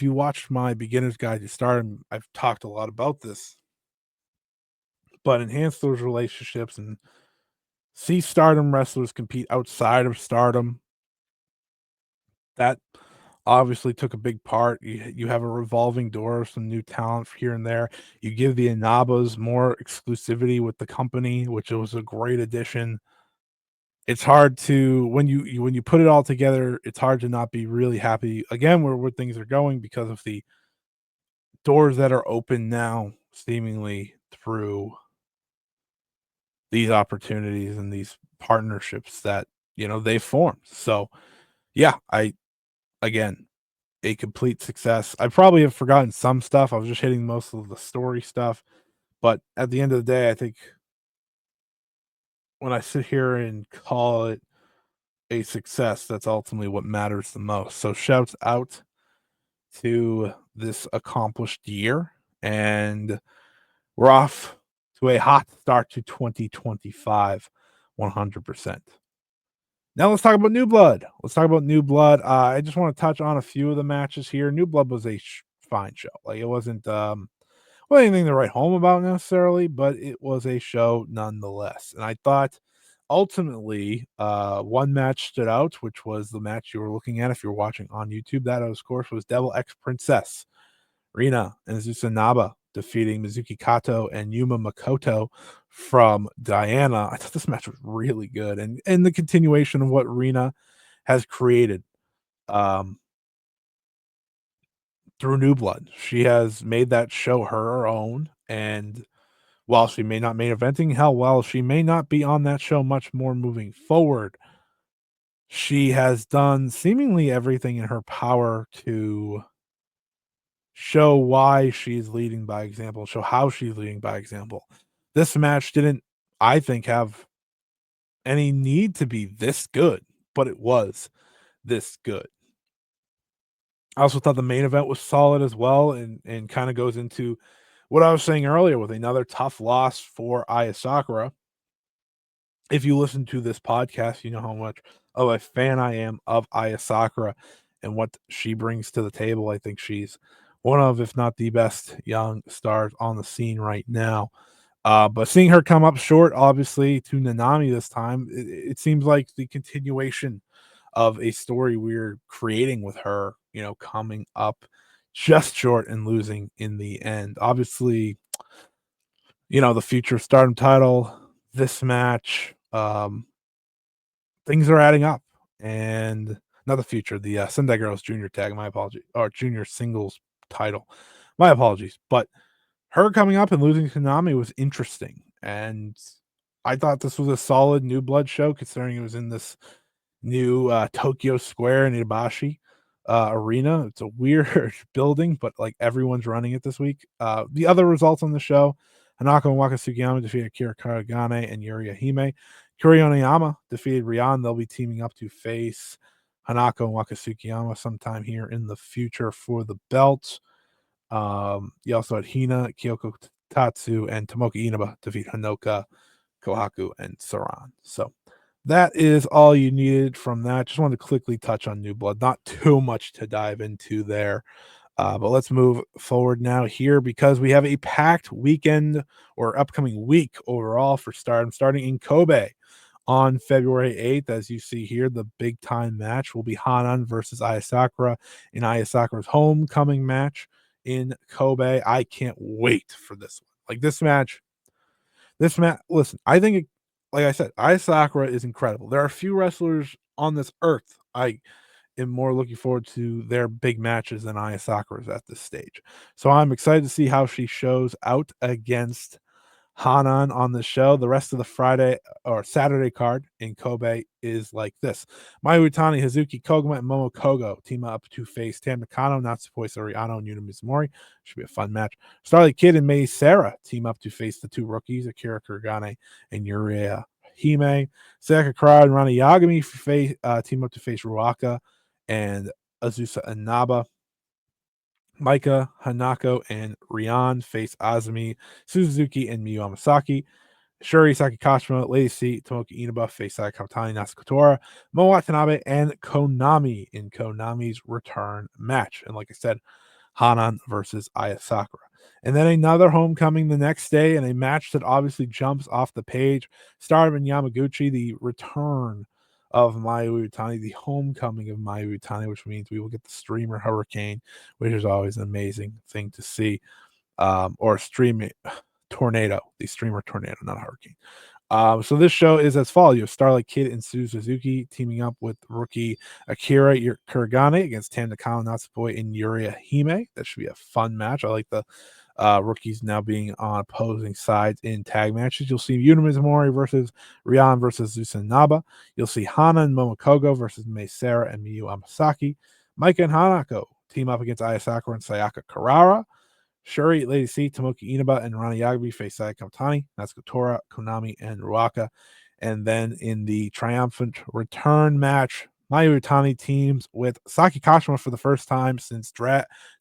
A: you watched my beginner's guide to Stardom, I've talked a lot about this, but enhance those relationships and see Stardom wrestlers compete outside of Stardom. That obviously took a big part. You have a revolving door of some new talent here and there. You give the Inabas more exclusivity with the company, which was a great addition. It's hard to when you put it all together, it's hard to not be really happy again where things are going because of the doors that are open now, seemingly through these opportunities and these partnerships that they formed. So yeah, I again a complete success. I probably have forgotten some stuff. I was just hitting most of the story stuff, but at the end of the day, I think when I sit here and call it a success, that's ultimately what matters the most. So shouts out to this accomplished year, and we're off to a hot start to 2025, 100%. Now let's talk about New Blood. Let's talk about New Blood. I just want to touch on a few of the matches here. New Blood was a fine show. Like it wasn't anything to write home about necessarily, but it was a show nonetheless. And I thought ultimately one match stood out, which was the match you were looking at if you're watching on YouTube. That of course was Devil X Princess Rina and Naba defeating Mizuki Kato and Yuma Makoto from Diana. I thought this match was really good, and the continuation of what Rina has created through New Blood. She has made that show her own, and while she may not main eventing, hell, while she may not be on that show much more moving forward, she has done seemingly everything in her power to show why she's leading by example, show how she's leading by example. This match didn't, I think, have any need to be this good, but it was this good. I also thought the main event was solid as well, and kind of goes into what I was saying earlier with another tough loss for Aya Sakura. If you listen to this podcast, you know how much of a fan I am of Aya Sakura and what she brings to the table. I think she's one of, if not the best young stars on the scene right now. But seeing her come up short, obviously, to Nanami this time, it seems like the continuation of a story we're creating with her, coming up just short and losing in the end. Obviously, the future Stardom title, this match, things are adding up. And not the future, the Sendai Girls Junior tag, my apologies, or junior singles title. My apologies. But her coming up and losing to Nami was interesting. And I thought this was a solid New Blood show, considering it was in this new Tokyo Square in Ibashi arena. It's a weird building, but like everyone's running it this week. The other results on the show: Hanako and Waka Tsukiyama defeated Kira Karagane and Yuri Hime. Kuri Oniyama defeated Rion. They'll be teaming up to face Hanako and Waka Tsukiyama sometime here in the future for the belt. You also had Hina, Kyoko Tatsu, and Tomoka Inaba defeat Hanoka, Kohaku, and Saran. So that is all you needed from that. Just wanted to quickly touch on New Blood. Not too much to dive into there. But let's move forward now here because we have a packed weekend or upcoming week overall for Stardom, starting in Kobe on February 8th. As you see here, the big time match will be Hanan versus Aya Sakura in Aya Sakura's homecoming match in Kobe. I can't wait for this one. Like this match, listen, I think, like I said, Aya Sakura is incredible. There are a few wrestlers on this earth I am more looking forward to their big matches than Aya Sakura's at this stage. So I'm excited to see how she shows out against Hanan on the show. The rest of the Friday or Saturday card in Kobe is like this. Mayu Iwatani, Hazuki Koguma, and Momo Kogo team up to face Tam Nakano, Natsupoi Soriano, and Yuna Mizumori. Should be a fun match. Starlight Kid and Mei Sarah team up to face the two rookies, Akira Kuragane and Yuria Hime. Sayaka Kara and Rana Yagami team up to face Ruaka and Azusa Inaba. Maika, Hanako, and Rian face Azumi, Suzuki, and Miyu Amasaki. Shuri, Saki Kashima, Lady C, Tomoki Inaba face Sai Kamitani, Nasukatora, Mo Watanabe, and Konami in Konami's return match. And like I said, Hanan versus Aya Sakura. And then another homecoming the next day, and a match that obviously jumps off the page. Stardom and Yamaguchi, the return of Mayu Iwatani, the homecoming of Mayu Iwatani, which means we will get the streamer hurricane, which is always an amazing thing to see. Or streaming tornado, the streamer tornado, not a hurricane. So this show is as follows. You have Starlight Kid and Suzuki teaming up with rookie Akira Kuragane against Tam Nakano, Natsupoi, and Yuria Hime. That should be a fun match. I like the rookies now being on opposing sides in tag matches. You'll see Yuna Mizumori versus Rian versus Zusa Naba. You'll see Hana and Momokogo versus Mei Sarah and Miyu Amasaki. Maika and Hanako team up against Aya Sakura and Sayaka Karara. Shuri, Lady C, Tomoki Inaba, and Rana Yagami face Sai Kamitani, Natsuko Tora, Konami, and Ruaka. And then in the triumphant return match, Mayu Iwatani teams with Saki Kashima for the first time since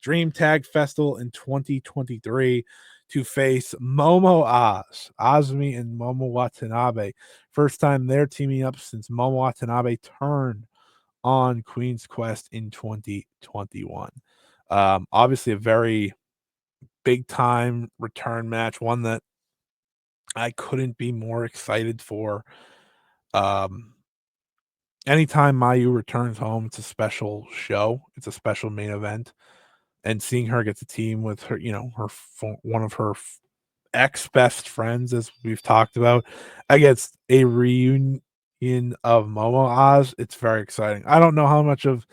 A: Dream Tag Festival in 2023 to face Momo Oz, Azumi, and Momo Watanabe. First time they're teaming up since Momo Watanabe turned on Queen's Quest in 2021. Obviously, a very big time return match, one that I couldn't be more excited for. Anytime Mayu returns home, it's a special show. It's a special main event, and seeing her get to team with her, one of her ex best friends, as we've talked about, against a reunion of Momo Oz, it's very exciting. I don't know how much of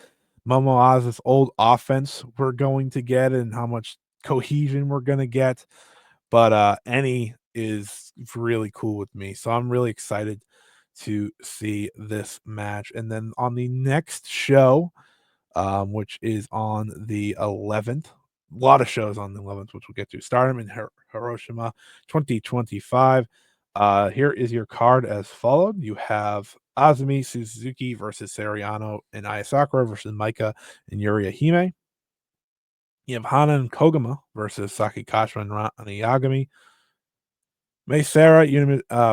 A: Momo Oz's old offense we're going to get and how much cohesion we're going to get, but any is really cool with me. So I'm really excited to see this match. And then on the next show, which is on the 11th, a lot of shows on the 11th, which we'll get to. Stardom in Hiroshima 2025. Here is your card as followed. You have Azumi Suzuki versus Seriano and Aya Sakura versus Maika and Yuria Hime. You have Hana and Koguma versus Saki Kashima and Rana Yagami. Mei Sarah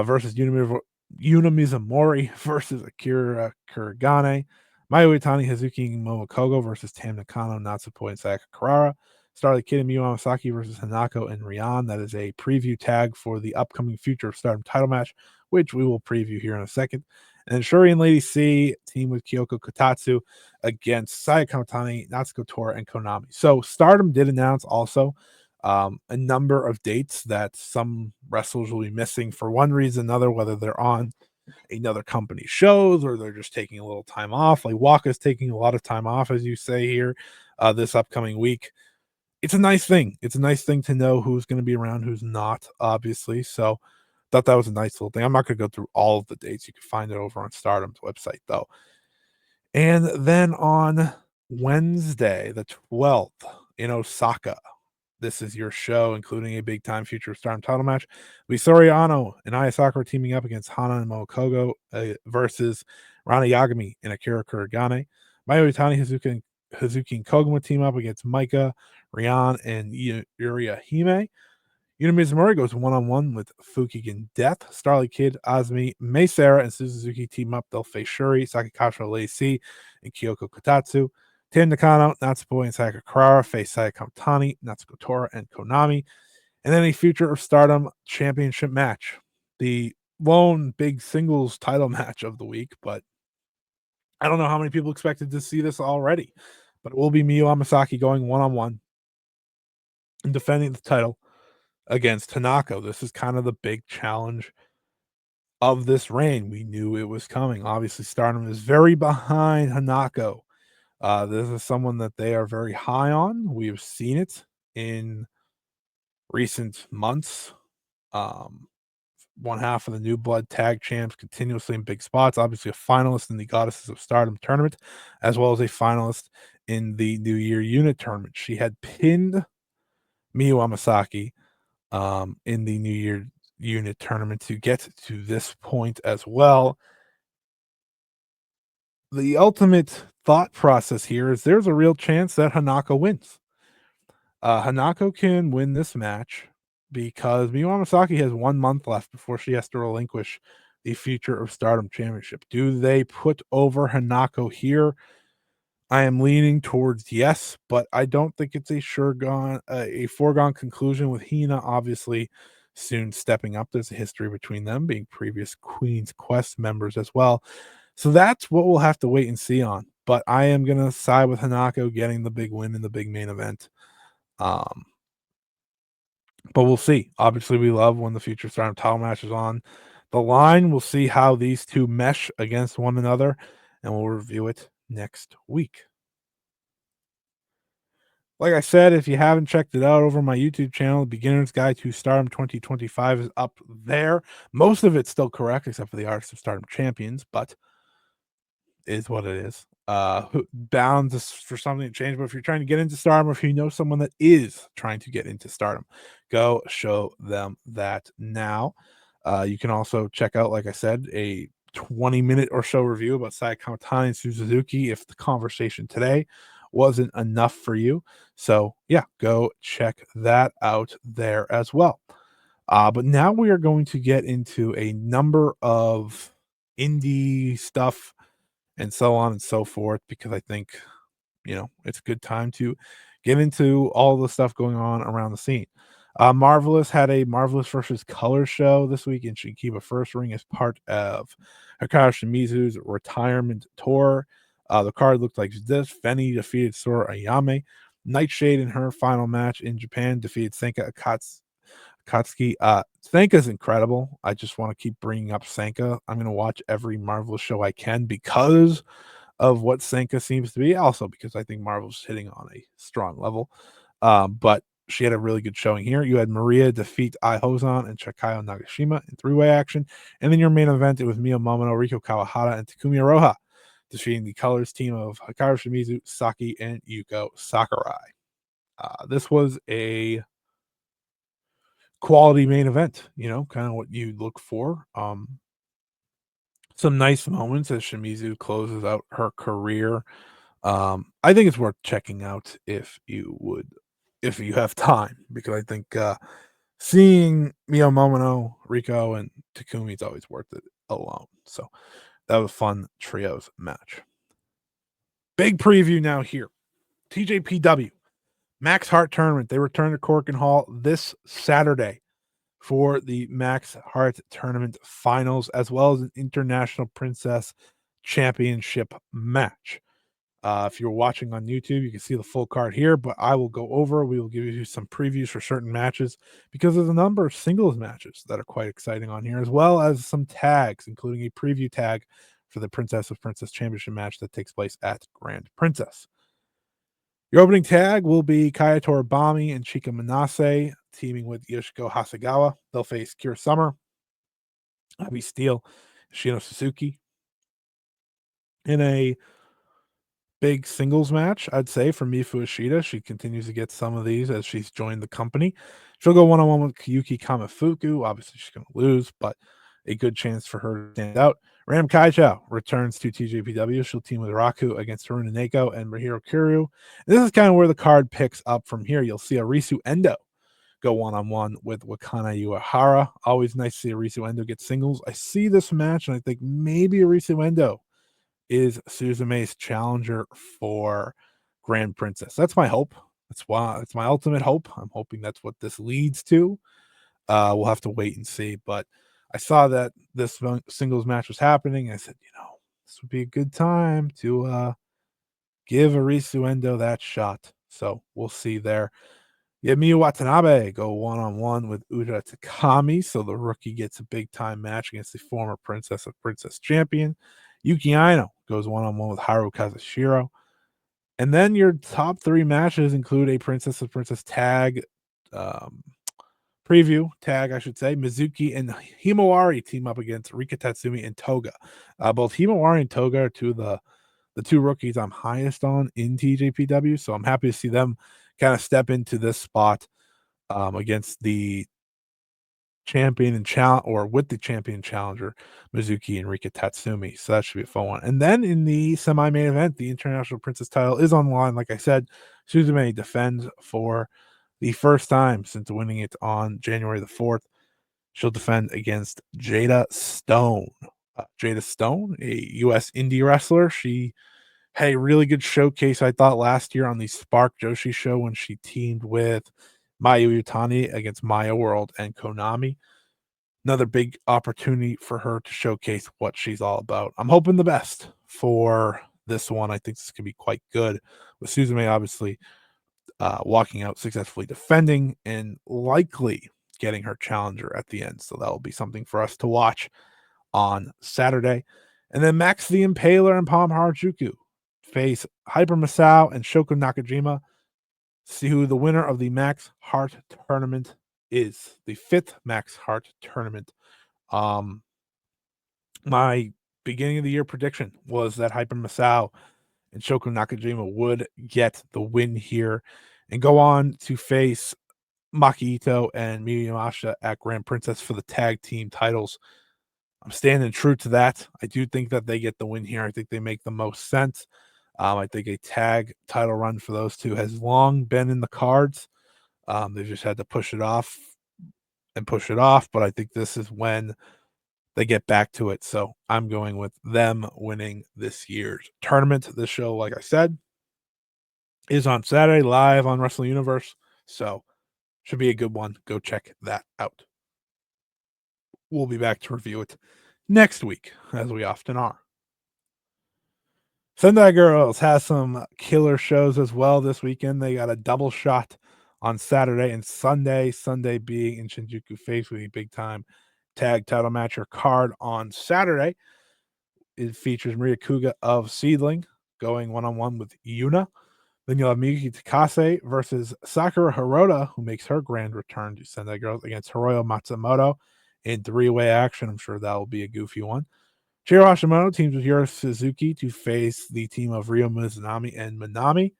A: versus Yuna Mizumori versus Akira Kuragane. Mayu Iwatani, Hazuki Momokogo versus Tam Nakano, Natsupoi, and Sayaka Karara. Starlight Kid and Miyu Amasaki versus Hanako and Rian. That is a preview tag for the upcoming Future of Stardom title match, which we will preview here in a second. And then Shuri and Lady C team with Kyoko Kotatsu against Saya Kamitani, Natsuko Tora, and Konami. So Stardom did announce also a number of dates that some wrestlers will be missing for one reason or another, whether they're on another company shows or they're just taking a little time off. Like Waka's taking a lot of time off, as you say here, this upcoming week. It's a nice thing. It's a nice thing to know who's going to be around, who's not, obviously. So thought that was a nice little thing. I'm not going to go through all of the dates. You can find it over on Stardom's website, though. And then on Wednesday, the 12th, in Osaka, this is your show, including a big time Future Stardom title match. Soriano and Aya Sakura teaming up against Hana and Momokogo versus Rana Yagami and Akira Kuragane. Mayu Iwatani, Hazuki and Koguma team up against Maika, Rian, and Yuria Hime. Yuna Mizumori goes one-on-one with Fukigen Death. Starlight Kid, Azumi, Mei Sarah, and Suzuki team up. They'll face Shuri, Saki Kashima, Lei C, and Kyoko Kotatsu. Tam Nakano, Natsupoi, and Sayaka Kurara face Saya Kamitani, Natsuko Tora, and Konami. And then a Future of Stardom championship match. The lone big singles title match of the week, but I don't know how many people expected to see this already. But it will be Miyu Amasaki going one-on-one and defending the title against Hanako. This is kind of the big challenge of this reign. We knew it was coming. Obviously, Stardom is very behind Hanako. This is someone that they are very high on. We've seen it in recent months. One half of the New Blood Tag Champs continuously in big spots. Obviously, a finalist in the Goddesses of Stardom tournament, as well as a finalist in the New Year Unit tournament. She had pinned Miyu Amasaki in the New Year Unit tournament to get to this point as well. The ultimate thought process here is there's a real chance that Hanako wins. Hanako can win this match because Miyu Amasaki has 1 month left before she has to relinquish the Future of Stardom Championship. Do they put over Hanako here? I am leaning towards yes, but I don't think it's a foregone conclusion with Hina obviously soon stepping up. There's a history between them being previous Queen's Quest members as well. So that's what we'll have to wait and see on. But I am going to side with Hanako getting the big win in the big main event. But we'll see. Obviously, we love when the Future Stardom title match is on the line. We'll see how these two mesh against one another, and we'll review it next week. Like I said, if you haven't checked it out over my YouTube channel, the Beginner's Guide to Stardom 2025 is up there. Most of it's still correct, except for the Artists of Stardom Champions, but is what it is. Bound for something to change, but if you're trying to get into Stardom, or if you know someone that is trying to get into Stardom, go show them that now. You can also check out, like I said, a 20-minute or so review about Saya Kamitani and Suzuki if the conversation today wasn't enough for you. So yeah, go check that out there as well. But now we are going to get into a number of indie stuff and so on and so forth, because I think, it's a good time to get into all the stuff going on around the scene. Marvelous had a Marvelous versus Color show this week in Shinkiba First Ring as part of Hikaru Shimizu's retirement tour. The card looked like this. Feni defeated Sora Ayame. Nightshade in her final match in Japan defeated Senka Akatsuki. Senka's incredible. I just want to keep bringing up Senka. I'm going to watch every Marvelous show I can because of what Senka seems to be. Also because I think Marvel's hitting on a strong level. But she had a really good showing here. You had Maria defeat Ai Hozan and Chikayo Nagashima in three-way action. And then your main event, it was Mio Momono, Riko Kawahara, and Takumi Aroha defeating the Colors team of Hikaru Shimizu, Saki, and Yuko Sakurai. This was a quality main event, kind of what you look for. Some nice moments as Shimizu closes out her career. I think it's worth checking out if you have time, because I think seeing Mio Momono, Riko, and Takumi is always worth it alone. So that was a fun trios match. Big preview now here. TJPW Max Heart Tournament. They return to Corkin Hall this Saturday for the Max Heart Tournament finals, as well as an International Princess Championship match. If you're watching on YouTube, you can see the full card here, but I will go over. We will give you some previews for certain matches because there's a number of singles matches that are quite exciting on here, as well as some tags, including a preview tag for the Princess of Princess Championship match that takes place at Grand Princess. Your opening tag will be Kaya Toribami and Chika Manase teaming with Yoshiko Hasegawa. They'll face Kira Summer, Abby Steele, Shino Suzuki in a big singles match, I'd say, for Mifu Ishida. She continues to get some of these as she's joined the company. She'll go one-on-one with Yuki Kamifuku. Obviously, she's going to lose, but a good chance for her to stand out. Ram Kaichou returns to TJPW. She'll team with Raku against Haruna Neko and Mahiro Kiryu. This is kind of where the card picks up from here. You'll see Arisu Endo go one-on-one with Wakana Uehara. Always nice to see Arisu Endo get singles. I see this match, and I think maybe Arisu Endo is Suzume's challenger for Grand Princess. That's my hope. That's why it's my ultimate hope. I'm hoping that's what this leads to. We'll have to wait and see. But I saw that this singles match was happening. I said, this would be a good time to give Arisu Endo that shot. So we'll see there. Yeah, Miyu Watanabe go one-on-one with Uda Takami. So the rookie gets a big-time match against the former Princess of Princess champion. Yuki Aino goes one-on-one with Haru Kazushiro. And then your top 3 matches include a Princess of Princess tag preview tag, I should say. Mizuki and Himawari team up against Rika Tatsumi and Toga. Both Himawari and Toga are two of the 2 rookies I'm highest on in TJPW, so I'm happy to see them kind of step into this spot against the champion and with the champion challenger Mizuki and Rika Tatsumi. So that should be a fun one. And then in the semi-main event, the International Princess title is on the line. Like I said, Suzume defends for the first time since winning it on January the 4th. She'll defend against Jada Stone. Jada Stone, a U.S. indie wrestler. She had a really good showcase, I thought, last year on the Spark Joshi show when she teamed with Mayu Iwatani against Maya World and Konami. Another big opportunity for her to showcase what she's all about. I'm hoping the best for this one. I think this could be quite good, with Suzume obviously walking out successfully defending and likely getting her challenger at the end. So that will be something for us to watch on Saturday. And then Max the Impaler and Palm Harajuku face Hyper Masao and Shoko Nakajima. See who the winner of the Max Heart tournament is. The 5th Max Heart tournament. My beginning of the year prediction was that Hyper Masao and Shoko Nakajima would get the win here and go on to face Maki Ito and Miyu Yamashita at Grand Princess for the tag team titles. I'm standing true to that. I do think that they get the win here. I think they make the most sense. I think a tag title run for those two has long been in the cards. They just had to push it off, but I think this is when they get back to it. So I'm going with them winning this year's tournament. This show, like I said, is on Saturday live on Wrestle Universe. So should be a good one. Go check that out. We'll be back to review it next week, as we often are. Sendai Girls has some killer shows as well this weekend. They got a double shot on Saturday and Sunday. Sunday being in Shinjuku Face with a big time tag title match or card on Saturday. It features Maria Kuga of SEAdLINNG going one-on-one with Yuna. Then you'll have Miyuki Takase versus Sakura Hirota, who makes her grand return to Sendai Girls against Hiroyo Matsumoto in 3-way action. I'm sure that will be a goofy one. Chiro Hashimoto teams with Yuri Suzuki to face the team of Ryo Mizunami and Manami.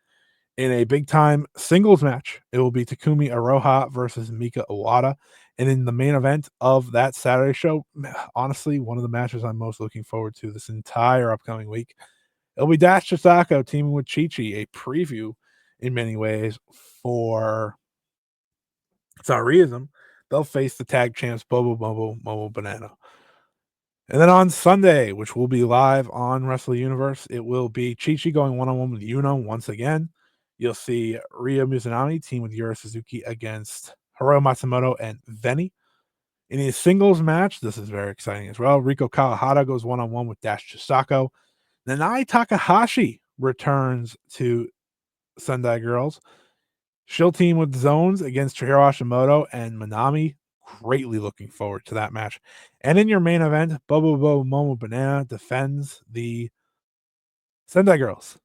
A: In a big-time singles match, it will be Takumi Aroha versus Mika Iwata. And in the main event of that Saturday show, honestly, one of the matches I'm most looking forward to this entire upcoming week, it'll be Dash Chisako teaming with Chi-Chi, a preview in many ways for Tsariyism. They'll face the tag champs Bobo Bobo Momo Banana. And then on Sunday, which will be live on Wrestle Universe, it will be Chi-Chi going one-on-one with Yuno once again. You'll see Ryo Mizunami team with Yuri Suzuki against Hiroyo Matsumoto and Veni. In a singles match, this is very exciting as well. Riko Kawahara goes one-on-one with Dash Chisako. Nanae Takahashi returns to Sendai Girls. She'll team with Zones against Chihiro Hashimoto and Manami. Greatly looking forward to that match. And in your main event, Bobo Momo Banana defends the Sendai Girls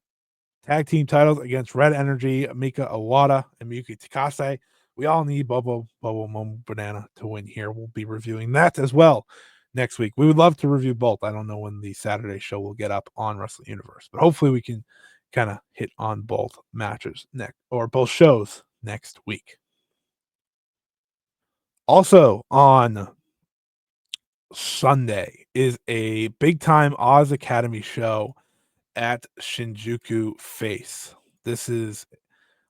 A: tag team titles against Red Energy, Mika Iwata, and Miyuki Takase. We all need Bobo Momo Banana to win here. We'll be reviewing that as well next week. We would love to review both. I don't know when the Saturday show will get up on Wrestle Universe, but hopefully we can kind of hit on both matches both shows next week. Also on Sunday is a big time Oz Academy show at Shinjuku Face. This is,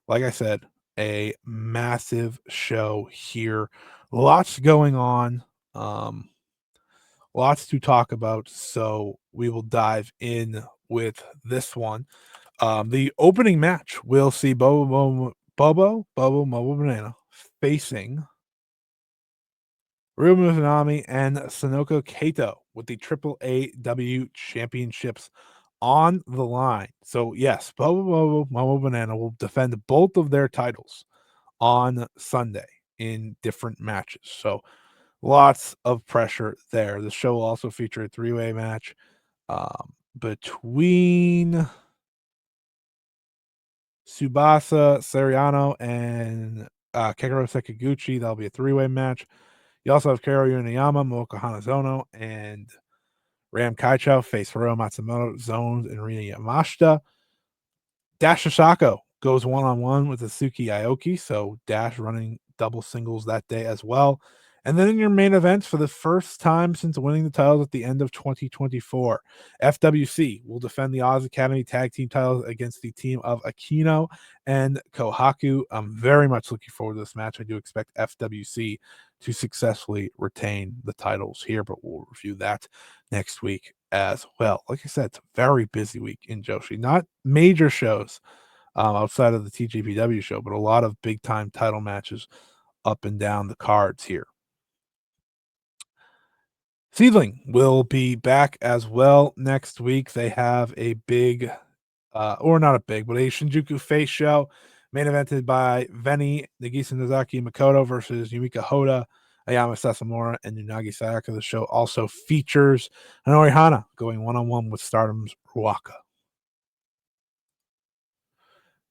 A: like I said, a massive show here. Lots going on. Lots to talk about. So we will dive in with this one. The opening match will see Bobo Mobile Banana facing Ryu Musanami and Sonoko Kato with the AAAW championships on the line. So yes, Bobo Mobile Banana will defend both of their titles on Sunday in different matches. So lots of pressure there. The show will also feature a three-way match between Tsubasa Seriano and Kekaro Sekiguchi. That'll be a three-way match. You also have Karo Yunayama, Moka Hanazono, and Ram Kaicho face Hiro Matsumoto, Zones, and Rina Yamashita. Dash Shako goes one-on-one with Suzuki Aoki, so Dash running double singles that day as well. And then in your main events, for the first time since winning the titles at the end of 2024, FWC will defend the Oz Academy Tag Team titles against the team of Akino and Kohaku. I'm very much looking forward to this match. I do expect FWC to successfully retain the titles here, but we'll review that next week as well. Like I said, it's a very busy week in Joshi. Not major shows outside of the TJPW show, but a lot of big time title matches up and down the cards here. SEAdLINNG will be back as well next week. They have a big, or not a big, but a Shinjuku Face show, main evented by Veni, Nagisa Nozaki Makoto versus Yumika Hoda, Ayama Sasamura, and Unagi Sayaka. The show also features Hanori Hana going one-on-one with Stardom's Ruaka.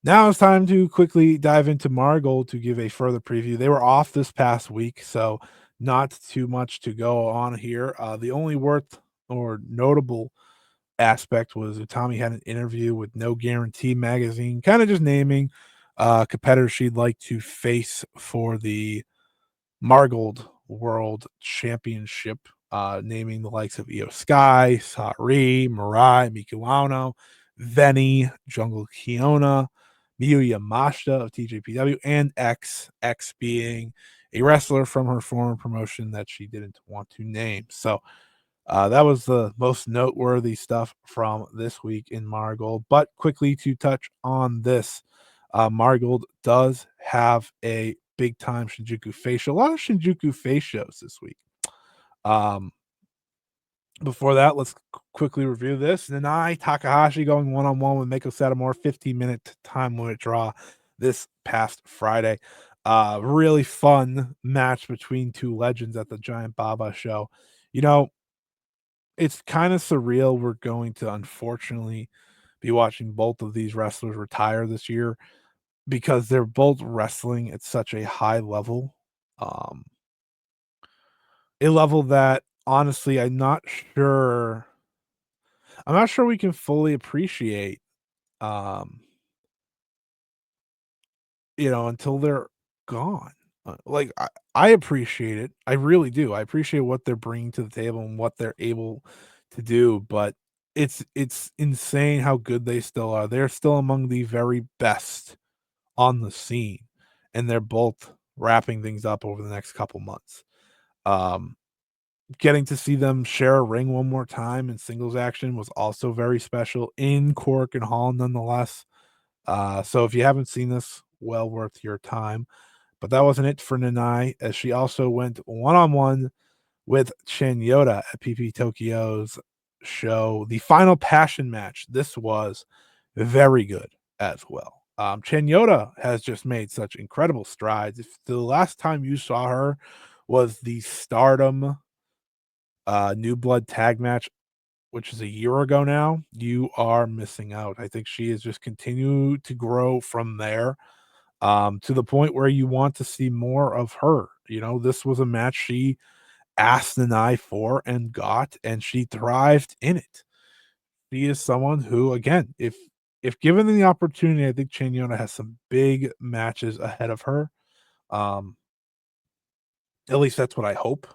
A: Now it's time to quickly dive into Marigold to give a further preview. They were off this past week, so not too much to go on here. The only worth or notable aspect was Utami had an interview with No Guarantee magazine, kind of just naming competitors she'd like to face for the Marigold World Championship, naming the likes of Io Sky, Sari, Mirai, Mikuano, Veni, Jungle Kiona, Miyu Yamashita of TJPW, and X being a wrestler from her former promotion that she didn't want to name. So that was the most noteworthy stuff from this week in Marigold. But quickly to touch on this, Marigold does have a big time Shinjuku face show. A lot of Shinjuku face shows this week. Before that, let's quickly review this. Nanae Takahashi going one-on-one with Meiko Satomura, 15-minute time limit draw this past Friday. Really fun match between two legends at the Giant Baba show. You know, it's kind of surreal. We're going to unfortunately be watching both of these wrestlers retire this year because they're both wrestling at such a high level. A level that honestly I'm not sure we can fully appreciate um until they're gone. Like I appreciate it. I really do. I appreciate what they're bringing to the table and what they're able to do, but it's insane how good they still are. They're still among the very best on the scene, and they're both wrapping things up over the next couple months. Um Getting to see them share a ring one more time in singles action was also very special in Cork and Hall nonetheless. So if you haven't seen this, well worth your time. But that wasn't it for Nanae, as she also went one-on-one with Chanyota at PP Tokyo's show. The final passion match. This was very good as well. Chanyota has just made such incredible strides. If the last time you saw her was the Stardom New Blood tag match, which is a year ago now, you are missing out. I think she has just continued to grow from there, to the point where you want to see more of her. This was a match she asked Nanae for and got, and she thrived in it. She is someone who, again, if given the opportunity, I think Chanyona has some big matches ahead of her. Um, at least that's what I hope,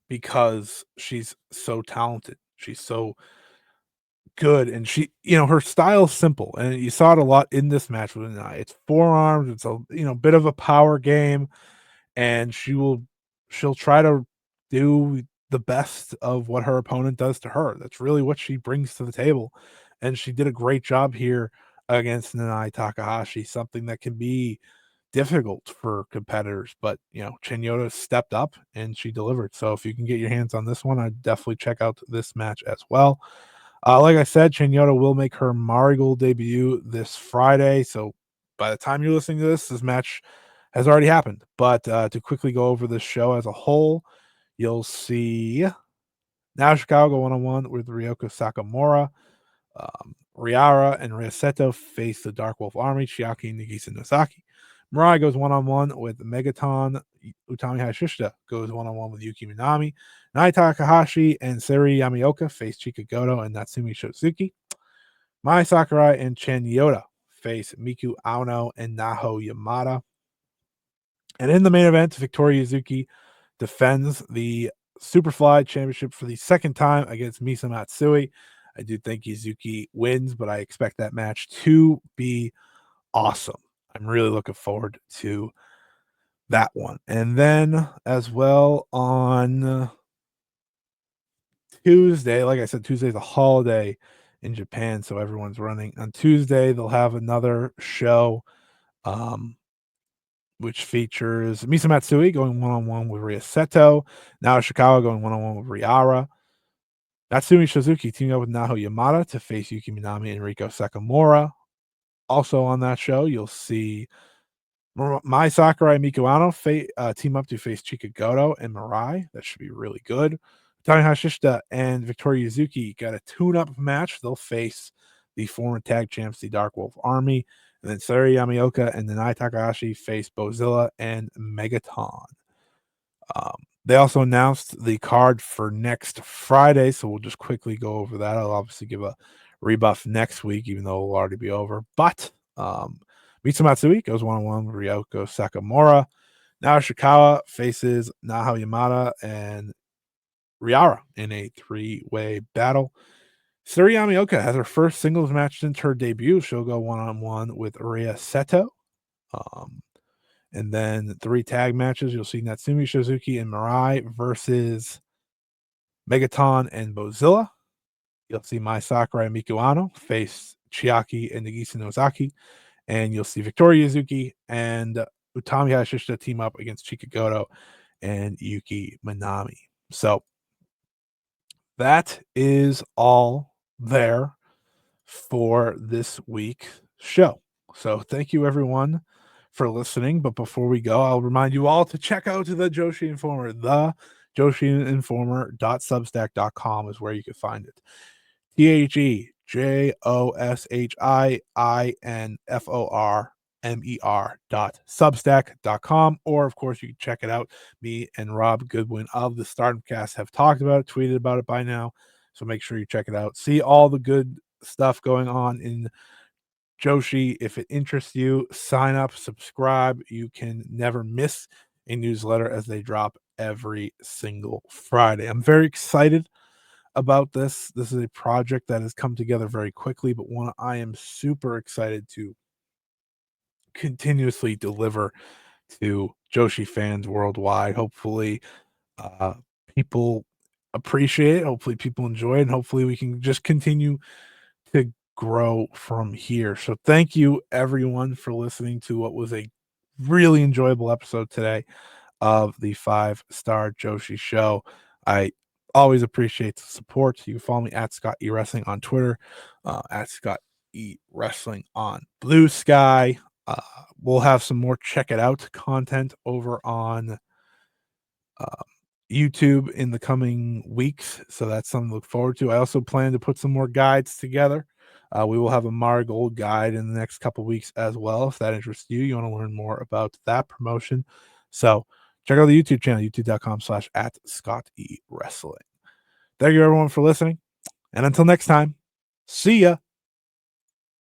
A: because she's so talented. She's so good, and her style is simple, and you saw it a lot in this match with Nanae. It's forearms, it's a bit of a power game, and she'll try to do the best of what her opponent does to her. That's really what she brings to the table, and she did a great job here against Nanae Takahashi, something that can be difficult for competitors. But Chanyota stepped up and she delivered. So if you can get your hands on this one, I'd definitely check out this match as well. Like I said, Chanyota will make her Marigold debut this Friday. So by the time you're listening to this match has already happened. But to quickly go over this show as a whole, you'll see now Chicago 1-on-1 with Ryoko Sakamura. Riara and Ryoseto face the Dark Wolf Army, Chiaki, Nagisa, Nozaki. Mirai goes 1-on-1 with Megaton. Utami Hayashishita goes 1-on-1 with Yuki Minami. Nai Takahashi and Seri Yamaoka face Chika Goto and Natsumi Shosuki. Mai Sakurai and Chanyota face Miku Aono and Naho Yamada. And in the main event, Victoria Yuzuki defends the Superfly Championship for the second time against Misa Matsui. I do think Yuzuki wins, but I expect that match to be awesome. I'm really looking forward to that one. And then as well on Tuesday, like I said, Tuesday's a holiday in Japan, so everyone's running. On Tuesday, they'll have another show which features Misa Matsui going 1-on-1 with Ryoseto. Now Ishikawa going 1-on-1 with Riara. Natsumi Suzuki teaming up with Naho Yamada to face Yuki Minami and Riko Sakamura. Also on that show, you'll see Mai Sakurai and Miku Ano team up to face Chika Goto and Mirai. That should be really good. Tani Hashishita and Victoria Yuzuki got a tune-up match. They'll face the former tag champs, the Dark Wolf Army. And then Sari Yamaoka and Nanae Takahashi face Bozilla and Megaton. They also announced the card for next Friday, so we'll just quickly go over that. I'll obviously give a rebuff next week, even though it'll already be over. But Mitsu Matsui goes 1-on-1 with Ryoko Sakamura. Now Ishikawa faces Naho Yamada and Riara in a three-way battle. Suri Yamaoka has her first singles match since her debut. She'll go 1-on-1 with Ryoseto. And then 3 tag matches. You'll see Natsumi Suzuki and Mirai versus Megaton and Bozilla. You'll see Mai Sakurai and Miku Ano face Chiaki and Nagisa Nozaki. And you'll see Victoria Yuzuki and Utami Hayashishita team up against Chika Goto and Yuki Minami. So that is all there for this week's show. So thank you everyone for listening. But before we go, I'll remind you all to check out the Joshi Informer. The JoshiInformer.substack.com is where you can find it. TheJoshiInformer.substack.com, or of course you can check it out. Me and Rob Goodwin of the Stardom Cast have talked about it, tweeted about it by now, so make sure you check it out. See all the good stuff going on in Joshi. If it interests you, sign up, subscribe. You can never miss a newsletter as they drop every single Friday. I'm very excited about this. This is a project that has come together very quickly, but one I am super excited to continuously deliver to Joshi fans worldwide. Hopefully, people appreciate it. Hopefully, people enjoy it, and hopefully, we can just continue to grow from here. So, thank you everyone for listening to what was a really enjoyable episode today of the 5 Star Joshi Show. I always appreciate the support. You can follow me at Scott E Wrestling on Twitter, at Scott E Wrestling on Blue Sky. We'll have some more check it out content over on YouTube in the coming weeks, so that's something to look forward to. I also plan to put some more guides together. We will have a Marigold guide in the next couple weeks as well. If that interests you, you want to learn more about that promotion. So check out the YouTube channel, youtube.com/@Scott E Wrestling. Thank you everyone for listening. And until next time, see ya.